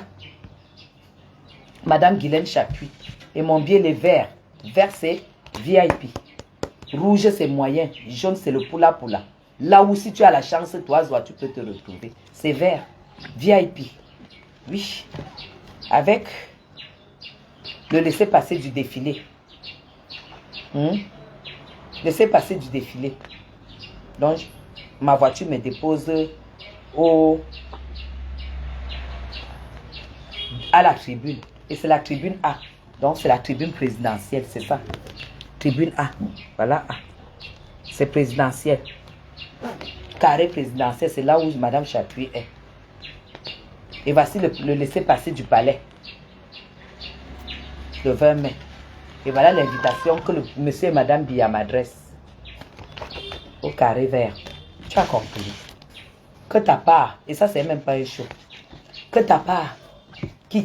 Madame Guylaine Chapuis. Et mon billet, les verts. Vert, c'est VIP. Rouge, c'est moyen. Jaune, c'est le poula poula. Là où si tu as la chance, toi, tu peux te retrouver. C'est vert. VIP. Oui. Avec le laisser-passer du défilé. Laisser-passer du défilé. Donc, ma voiture me dépose à la tribune. Et c'est la tribune A. Donc, c'est la tribune présidentielle, c'est ça. Tribune A. Voilà A. C'est présidentiel. Carré présidentiel, c'est là où Madame Chapuis est. Et voici le laisser-passer du palais. Le 20 mai. Et voilà l'invitation que le monsieur et Madame Biya m'adressent. Au carré vert. Tu as compris. Que ta part, et ça c'est même pas un show, que ta part qui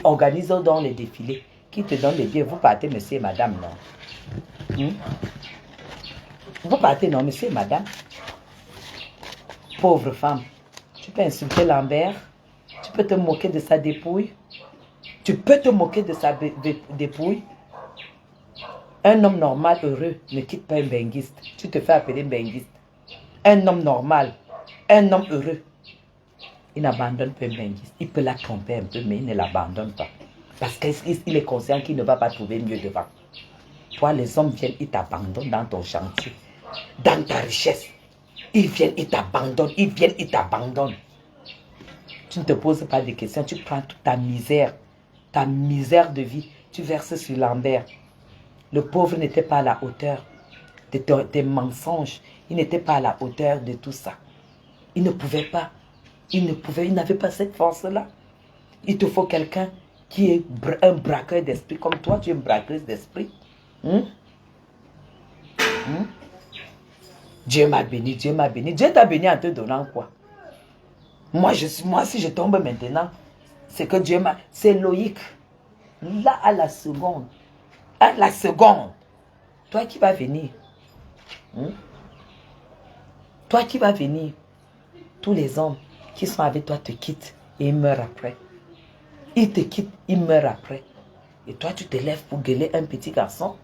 organise dans les défilés, qui te donne les billets, vous partez monsieur et madame, non? Vous partez, non, monsieur et madame? Pauvre femme. Tu peux insulter Lambert, tu peux te moquer de sa dépouille, tu peux te moquer de sa dépouille. Un homme normal, heureux, ne quitte pas un benguiste. Tu te fais appeler benguiste. Un homme normal, un homme heureux, il n'abandonne pas un benguiste. Il peut la tromper un peu, mais il ne l'abandonne pas. Parce qu'il est conscient qu'il ne va pas trouver mieux devant. Toi, les hommes viennent, ils t'abandonnent dans ton chantier, dans ta richesse. Ils viennent, ils t'abandonnent, ils viennent, ils t'abandonnent. Tu ne te poses pas de questions, tu prends toute ta misère de vie, tu verses sur Lambert. Le pauvre n'était pas à la hauteur de tes mensonges. Il n'était pas à la hauteur de tout ça. Il ne pouvait pas. Il n'avait pas cette force-là. Il te faut quelqu'un qui est un braqueur d'esprit. Comme toi, tu es une braqueuse d'esprit. Dieu m'a béni, Dieu m'a béni. Dieu t'a béni en te donnant quoi? Moi, si je tombe maintenant, c'est que Dieu m'a... C'est logique. Là, à la seconde. À la seconde. Toi qui vas venir. Toi qui vas venir. Tous les hommes qui sont avec toi te quittent et ils meurent après. Ils te quittent, ils meurent après. Et toi, tu te lèves pour gueuler un petit garçon.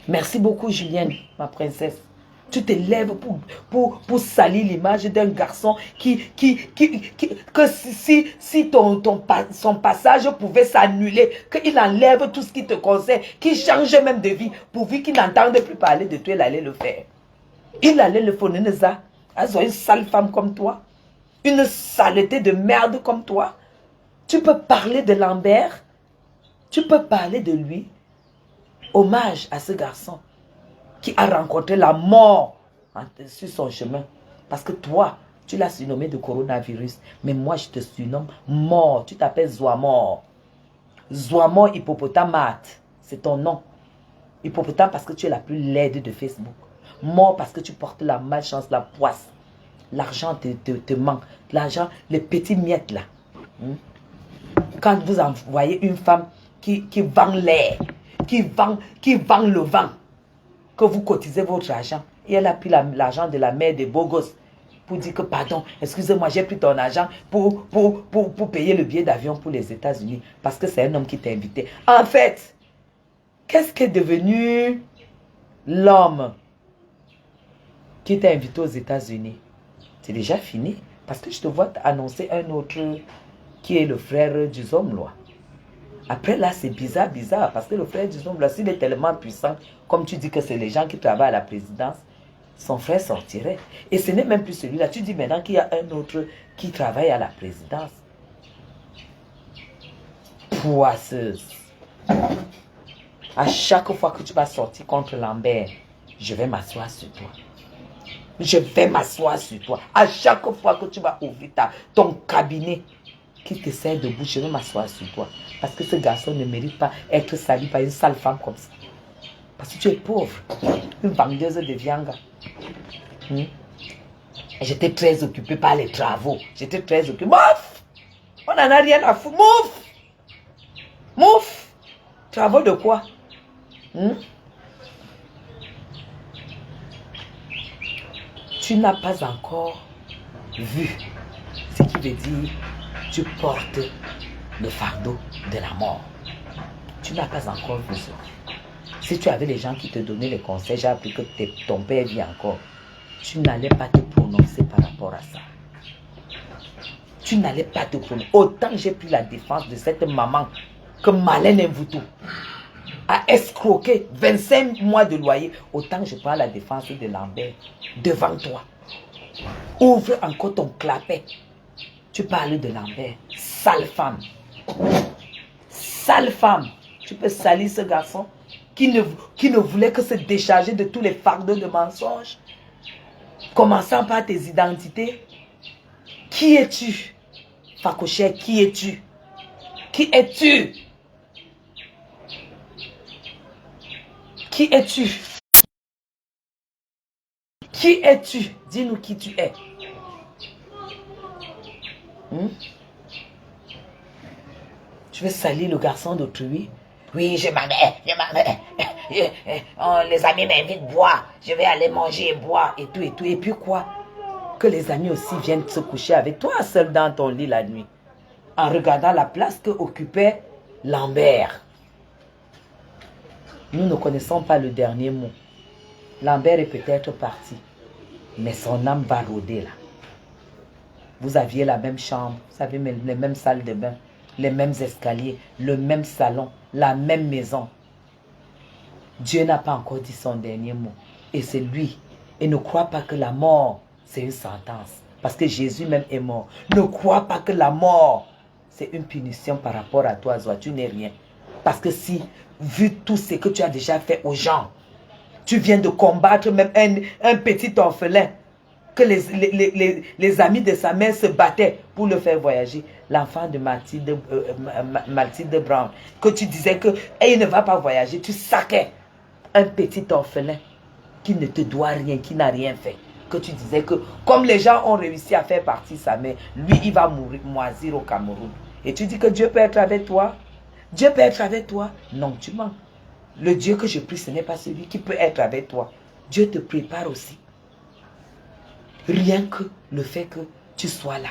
Merci beaucoup, Julienne, ma princesse. Tu te lèves pour salir l'image d'un garçon que si son passage pouvait s'annuler, qu'il enlève tout ce qui te concerne, qu'il change même de vie, pourvu qu'il n'entende plus parler de toi, il allait le faire. Il allait le faire. Une sale femme comme toi, une saleté de merde comme toi. Tu peux parler de Lambert, tu peux parler de lui. Hommage à ce garçon qui a rencontré la mort sur son chemin. Parce que toi, tu l'as surnommé de coronavirus. Mais moi, je te surnomme mort. Tu t'appelles Zoamor. Zoamor hippopotamate. C'est ton nom. Hippopotame parce que tu es la plus laide de Facebook. Mort parce que tu portes la malchance, la poisse. L'argent te manque. L'argent, les petits miettes là. Quand vous envoyez une femme qui vend l'air, qui vend le vent, que vous cotisez votre argent, et elle a pris l'argent de la mère des beaux gosses pour dire que pardon, excusez-moi, j'ai pris ton argent pour payer le billet d'avion pour les États-Unis parce que c'est un homme qui t'a invité. En fait, qu'est-ce qu'est devenu l'homme qui t'a invité aux États-Unis? C'est déjà fini parce que je te vois annoncer un autre qui est le frère du homme là. Après là, c'est bizarre parce que le frère du homme là, s'il est tellement puissant, comme tu dis que c'est les gens qui travaillent à la présidence, son frère sortirait. Et ce n'est même plus celui-là. Tu dis maintenant qu'il y a un autre qui travaille à la présidence. Poisseuse. À chaque fois que tu vas sortir contre Lambert, je vais m'asseoir sur toi. Je vais m'asseoir sur toi. À chaque fois que tu vas ouvrir ton cabinet qui te sert debout, je vais m'asseoir sur toi. Parce que ce garçon ne mérite pas être sali par une sale femme comme ça. Parce que tu es pauvre. Une vendeuse de viande. J'étais très occupée par les travaux. J'étais très occupée. Mouf! On n'en a rien à foutre. Mouf! Mouf! Travaux de quoi? Tu n'as pas encore vu ce qui veut dire tu portes le fardeau de la mort. Tu n'as pas encore vu ça. Si tu avais les gens qui te donnaient les conseils, j'ai appris que ton père vit encore. Tu n'allais pas te prononcer par rapport à ça. Tu n'allais pas te prononcer. Autant j'ai pris la défense de cette maman que Malène Mvoutou a escroqué 25 mois de loyer, autant je prends la défense de Lambert devant toi. Ouvre encore ton clapet. Tu parles de Lambert. Sale femme. Sale femme. Tu peux salir ce garçon qui ne voulait que se décharger de tous les fardeaux de mensonges. Commençant par tes identités. Qui es-tu? Fakocher, qui es-tu? Qui es-tu? Qui es-tu? Qui es-tu? Dis-nous qui tu es. Tu veux salir le garçon d'autrui? Oui, je m'en vais. Les amis m'invitent à boire. Je vais aller manger et boire et tout et tout. Et puis quoi? Que les amis aussi viennent se coucher avec toi seul dans ton lit la nuit. En regardant la place que occupait Lambert. Nous ne connaissons pas le dernier mot. Lambert est peut-être parti. Mais son âme va rôder là. Vous aviez la même chambre. Vous avez les mêmes salles de bain. Les mêmes escaliers. Le même salon. La même maison. Dieu n'a pas encore dit son dernier mot. Et c'est lui. Et ne crois pas que la mort, c'est une sentence. Parce que Jésus même est mort. Ne crois pas que la mort, c'est une punition par rapport à toi, Zoa. Tu n'es rien. Parce que si, vu tout ce que tu as déjà fait aux gens, tu viens de combattre même un petit orphelin, que les amis de sa mère se battaient pour le faire voyager. L'enfant de Mathilde Brown, que tu disais qu'il ne va pas voyager, tu saquais un petit orphelin qui ne te doit rien, qui n'a rien fait. Que tu disais que comme les gens ont réussi à faire partie sa mère, lui il va mourir, moisir au Cameroun. Et tu dis que Dieu peut être avec toi? Dieu peut être avec toi? Non, tu mens. Le Dieu que je prie, ce n'est pas celui qui peut être avec toi. Dieu te prépare aussi. Rien que le fait que tu sois là,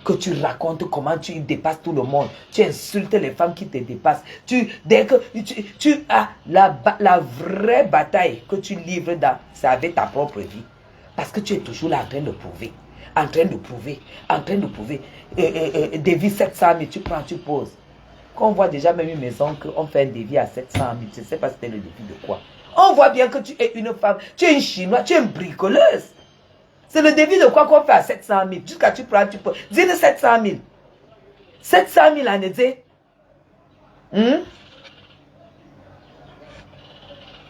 que tu racontes comment tu dépasses tout le monde, tu insultes les femmes qui te dépassent, dès que tu as la vraie bataille que tu livres, c'est avec ta propre vie. Parce que tu es toujours là en train de prouver, en train de prouver. Dévis 700 000, tu prends, tu poses. Quand on voit déjà même une maison qu'on fait un dévis à 700 000, je ne sais pas c'était le défi de quoi. On voit bien que tu es une femme, tu es une chinoise, tu es une bricoleuse. C'est le défi de quoi qu'on fait à 700 000. Jusqu'à tu prends, tu peux. Dis-le 700 000. 700 000 en été.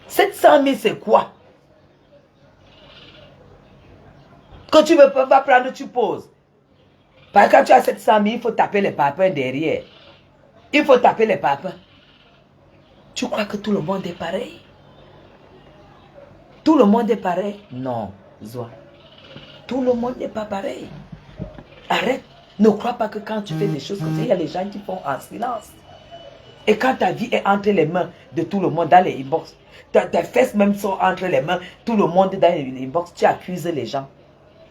700 000 c'est quoi? Quand tu veux pas prendre, tu poses. Parce que quand tu as 700 000, il faut taper les papins derrière. Il faut taper les papins. Tu crois que tout le monde est pareil? Tout le monde est pareil? Non, Zoa. Tout le monde n'est pas pareil. Arrête. Ne crois pas que quand tu fais des choses comme ça, il y a les gens qui font en silence. Et quand ta vie est entre les mains de tout le monde dans les inbox, tes fesses même sont entre les mains, tout le monde dans les inbox, tu accuses les gens.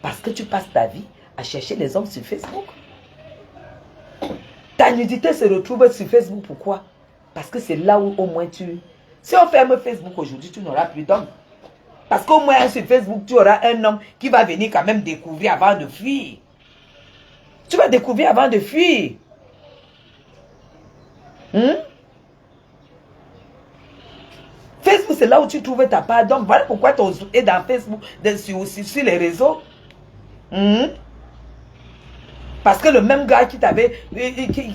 Parce que tu passes ta vie à chercher les hommes sur Facebook. Ta nudité se retrouve sur Facebook, pourquoi? Parce que c'est là où au moins tu... Si on ferme Facebook aujourd'hui, tu n'auras plus d'hommes. Parce qu'au moins sur Facebook, tu auras un homme qui va venir quand même découvrir avant de fuir. Tu vas découvrir avant de fuir. Facebook, c'est là où tu trouves ta part d'homme. Voilà pourquoi tu es dans Facebook, sur les réseaux. Parce que le même gars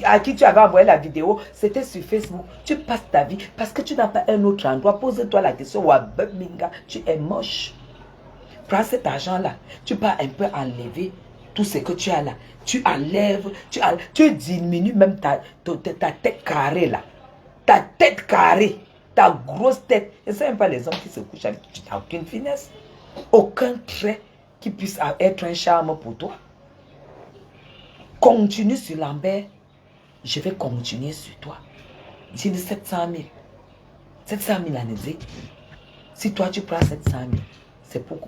à qui tu avais envoyé la vidéo, c'était sur Facebook. Tu passes ta vie parce que tu n'as pas un autre endroit. Pose-toi la question, Wabminga, tu es moche. Prends cet argent-là. Tu peux un peu enlever tout ce que tu as là. Tu enlèves, tu diminues même ta tête carrée là. Ta tête carrée, ta grosse tête. Et c'est même pas les hommes qui se couchent avec. Tu n'as aucune finesse. Aucun trait qui puisse être un charme pour toi. Continue sur Lambert, je vais continuer sur toi. J'ai dit 700 000. 700 000 années. Si toi tu prends 700 000,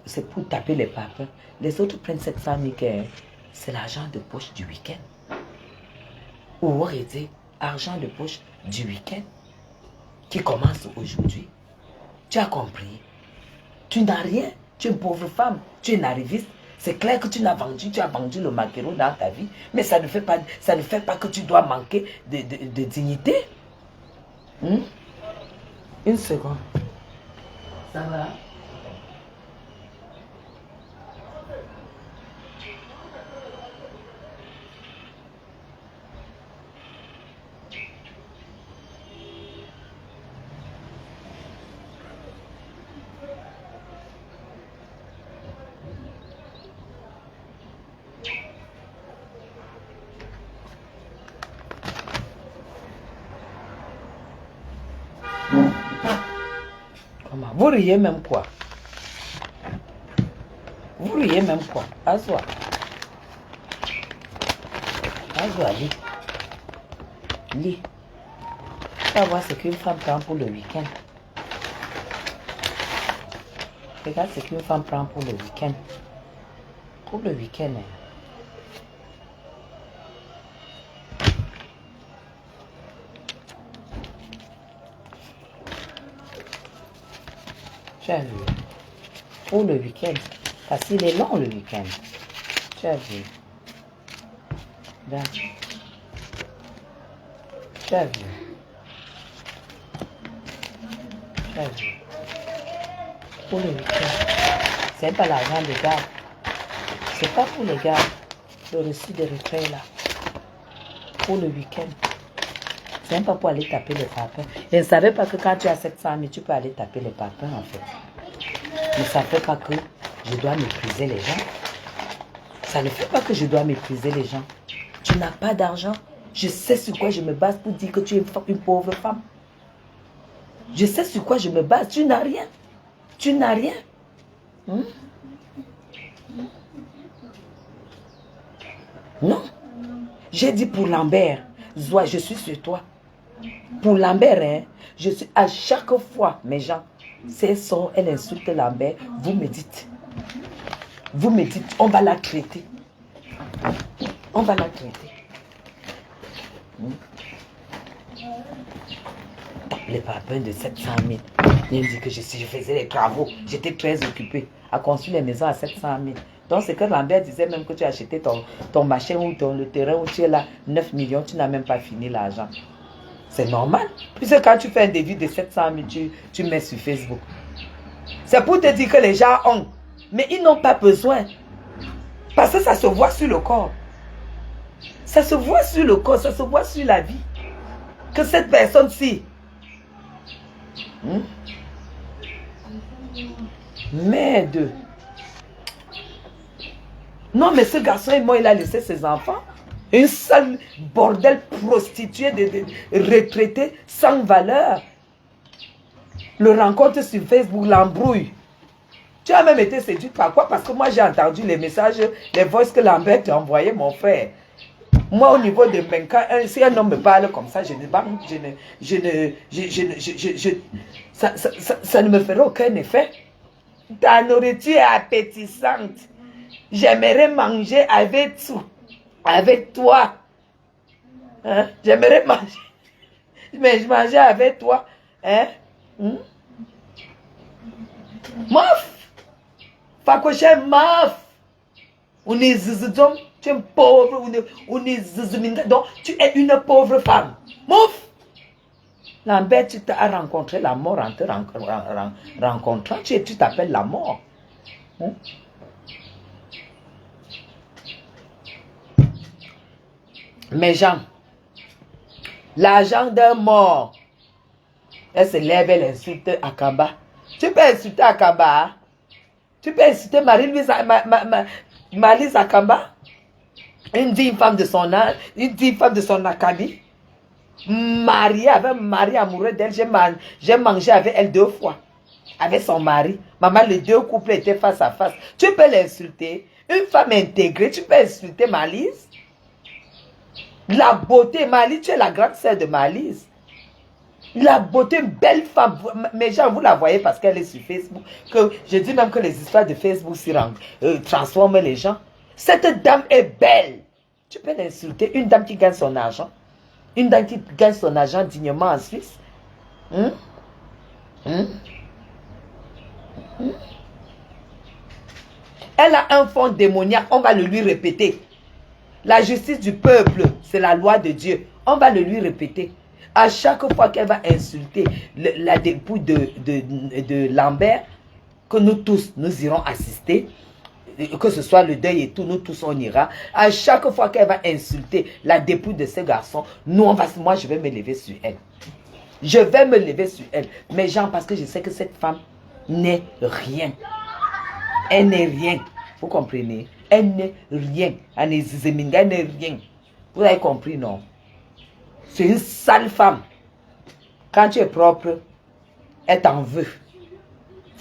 c'est pour taper les papins. Les autres prennent 700 000, c'est l'argent de poche du week-end. Ou arrêtez, argent de poche du week-end qui commence aujourd'hui. Tu as compris? Tu n'as rien, tu es une pauvre femme, tu es une arriviste. C'est clair que tu as vendu le maquereau dans ta vie, mais ça ne fait pas que tu dois manquer de dignité. Une seconde. Ça va? Vous riez même quoi? Vous riez même quoi? Assois. Assois, lis. Lis. Tu vas voir ce qu'une femme prend pour le week-end. Regarde ce qu'une femme prend pour le week-end. Pour le week-end. Tu as vu? Pour le week-end. Parce qu'il est long le week-end. Tu as vu? Là. Tu as vu? Tu as vu? Pour le week-end. C'est pas l'argent des gars. C'est pas pour les gars. Le reçu de retrait là. Pour le week-end. C'est même pas pour aller taper les papins. Je ne savais pas que quand tu as 700 000, tu peux aller taper les papins en fait. Je ne savais pas que je dois mépriser les gens. Ça ne fait pas que je dois mépriser les gens. Tu n'as pas d'argent. Je sais sur quoi je me base pour dire que tu es une pauvre femme. Je sais sur quoi je me base. Tu n'as rien. Tu n'as rien. Non. J'ai dit pour Lambert. Zoa, je suis sur toi. Pour Lambert, hein, je suis à chaque fois, mes gens, c'est son, elle insulte Lambert, vous me dites, on va la traiter. On va la traiter. Les papins de 700 000. Il me dit que je faisais les travaux, j'étais très occupé à construire les maisons à 700 000. Donc c'est que Lambert disait même que tu as acheté ton machin ou le terrain où tu es là, 9 millions, tu n'as même pas fini l'argent. C'est normal. Puisque quand tu fais un devis de 700 000, tu mets sur Facebook. C'est pour te dire que les gens ont. Mais ils n'ont pas besoin. Parce que ça se voit sur le corps. Ça se voit sur le corps, ça se voit sur la vie. Que cette personne-ci. Merde. Non, mais ce garçon, il a laissé ses enfants. Une seule bordel prostituée de retraité sans valeur. Le rencontre sur Facebook, l'embrouille. Tu as même été séduite par quoi? Parce que moi, j'ai entendu les messages, les voices que Lambert t'a envoyé, mon frère. Moi, au niveau de Menka, si un homme me parle comme ça, ça ne me ferait aucun effet. Ta nourriture est appétissante. J'aimerais manger avec toi. Hein? J'aimerais manger. Mais je mangeais avec toi. Hein? Maf! Fakoche maf! On est zizidom, tu es pauvre, on est ziziminga. Donc, tu es une pauvre femme. Mouf! Lambert, tu t'as rencontré la mort en te rencontrant. Tu t'appelles la mort. Mes gens, l'argent d'un mort, elle se lève, elle insulte Akamba. Tu peux insulter Akamba? Tu peux insulter Marie-Louise Akamba? Une digne femme de son âge, une digne femme de son acabit. Mariée avec un mari amoureux d'elle, j'ai mangé avec elle 2 fois. Avec son mari. Maman, les 2 couples étaient face à face. Tu peux l'insulter. Une femme intégrée, tu peux insulter Malise. La beauté, Malise, tu es la grande sœur de Malise. La beauté, une belle femme. Mais gens, vous la voyez parce qu'elle est sur Facebook. Que je dis même que les histoires de Facebook transforment les gens. Cette dame est belle. Tu peux l'insulter. Une dame qui gagne son argent. Une dame qui gagne son argent dignement en Suisse. Elle a un fond démoniaque. On va le lui répéter. La justice du peuple, c'est la loi de Dieu. On va le lui répéter. À chaque fois qu'elle va insulter la dépouille de Lambert, que nous tous, nous irons assister, que ce soit le deuil et tout, nous tous on ira. À chaque fois qu'elle va insulter la dépouille de ce garçon, moi je vais me lever sur elle. Je vais me lever sur elle. Mais Jean, parce que je sais que cette femme n'est rien. Elle n'est rien. Vous comprenez? Elle n'est rien. Elle n'est rien. Vous avez compris, non? C'est une sale femme. Quand tu es propre, elle t'en veut.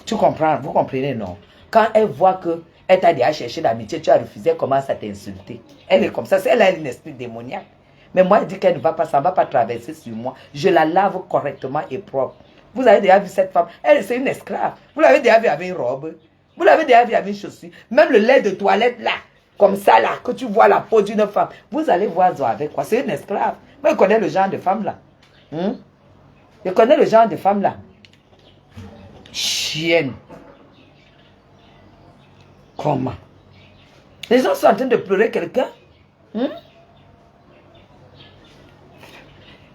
Tu comprends? Vous comprenez, non? Quand elle voit que elle t'a déjà cherché l'amitié, tu as refusé, elle commence à t'insulter. Elle est comme ça. Elle a un esprit démoniaque. Mais moi, elle dit qu'elle ne va pas, ça ne va pas traverser sur moi. Je la lave correctement et propre. Vous avez déjà vu cette femme? Elle, c'est une esclave. Vous l'avez déjà vu avec une robe. Vous l'avez déjà vu avec une chaussure. Même le lait de toilette là, comme ça là, que tu vois la peau d'une femme. Vous allez voir ça avec quoi? C'est une esclave. Moi, je connais le genre de femme là. Je connais le genre de femme là. Chienne. Comment? Les gens sont en train de pleurer quelqu'un.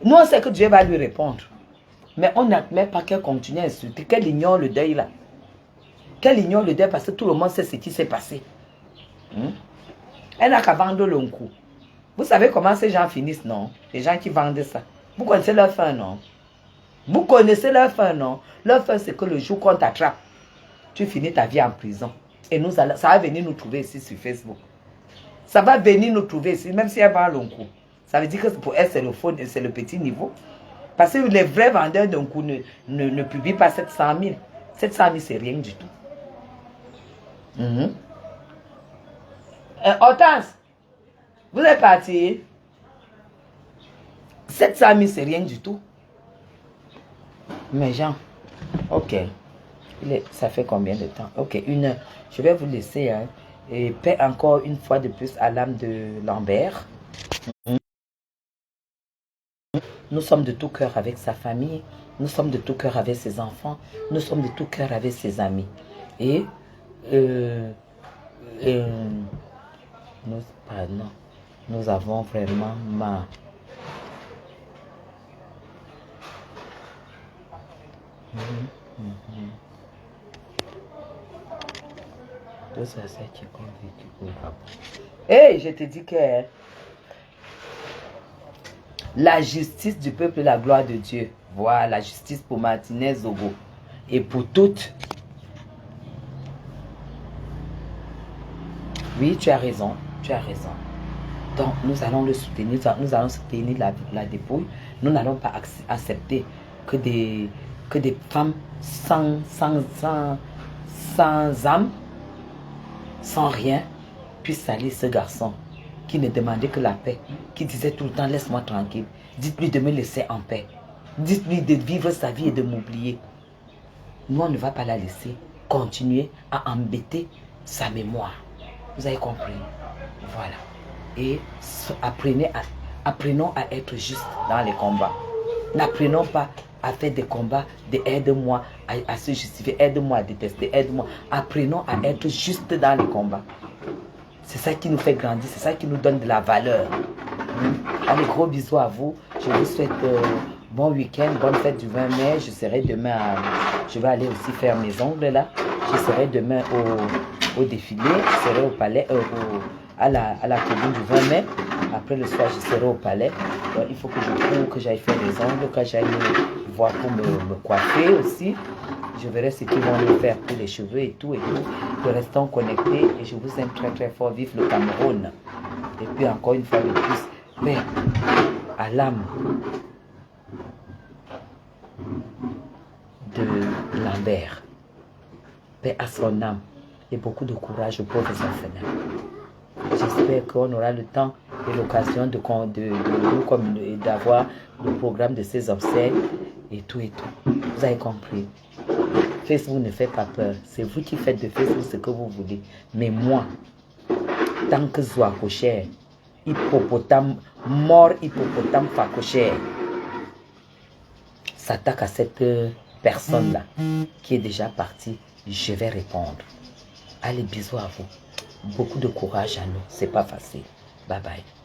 Nous, on sait que Dieu va lui répondre. Mais on n'admet pas qu'elle continue à insulter, qu'elle ignore le deuil là. Qu'elle ignore le deuil parce que tout le monde sait ce qui s'est passé. Elle n'a qu'à vendre le coup. Vous savez comment ces gens finissent, non? Les gens qui vendent ça. Vous connaissez leur fin, non? Vous connaissez leur fin, non? Leur fin, c'est que le jour qu'on t'attrape, tu finis ta vie en prison. Et ça va venir nous trouver ici sur Facebook. Ça va venir nous trouver ici, même si elle vend le coup. Ça veut dire que pour elle, c'est le faux, c'est le petit niveau. Parce que les vrais vendeurs d'un coup ne publient pas 700 000. 700 000, c'est rien du tout. Hortense, vous êtes parti. 700 000, c'est rien du tout. Mais Jean, ok. Ça fait combien de temps? Ok, 1 heure. Je vais vous laisser. Hein, et paix encore une fois de plus à l'âme de Lambert. Nous sommes de tout cœur avec sa famille. Nous sommes de tout cœur avec ses enfants. Nous sommes de tout cœur avec ses amis. Et nous avons vraiment marre. Hey, je te dis que la justice du peuple est la gloire de Dieu. Voilà, la justice pour Martinez Zogo. Et pour toutes. Oui, tu as raison. Tu as raison. Donc, nous allons le soutenir. Nous allons soutenir la dépouille. Nous n'allons pas accepter que des femmes sans sans âme, sans rien, puisse salir ce garçon qui ne demandait que la paix, qui disait tout le temps laisse-moi tranquille, dites-lui de me laisser en paix, dites-lui de vivre sa vie et de m'oublier. Nous, on ne va pas la laisser continuer à embêter sa mémoire. Vous avez compris? Voilà. Et apprenons à être juste dans les combats. N'apprenons pas à faire des combats de aide-moi à se justifier, aide-moi à détester, aide-moi. Apprenons à être juste dans les combats. C'est ça qui nous fait grandir, c'est ça qui nous donne de la valeur. Allez, gros bisous à vous. Je vous souhaite bon week-end, bonne fête du 20 mai. Je serai demain je vais aller aussi faire mes ongles là. Je serai demain au défilé. Je serai au palais, à la tribune du 20 mai. Après le soir, je serai au palais. Donc, il faut que je cours, que j'aille faire les ongles, que j'aille voir pour me coiffer aussi. Je verrai ce qu'ils vont me faire pour les cheveux et tout et tout. Nous restons connectés et je vous aime très très fort. Vive le Cameroun. Et puis encore une fois de plus, paix à l'âme de Lambert. Paix à son âme et beaucoup de courage aux pauvres orphelins. J'espère qu'on aura le temps et l'occasion d'avoir le programme de ces obsèques et tout et tout. Vous avez compris. Facebook ne fait pas peur. C'est vous qui faites de Facebook ce que vous voulez. Mais moi, tant que Zouakocher, mort hippopotame Fakocher, s'attaque à cette personne-là qui est déjà partie, je vais répondre. Allez, bisous à vous. Beaucoup de courage à nous. C'est pas facile. Bye bye.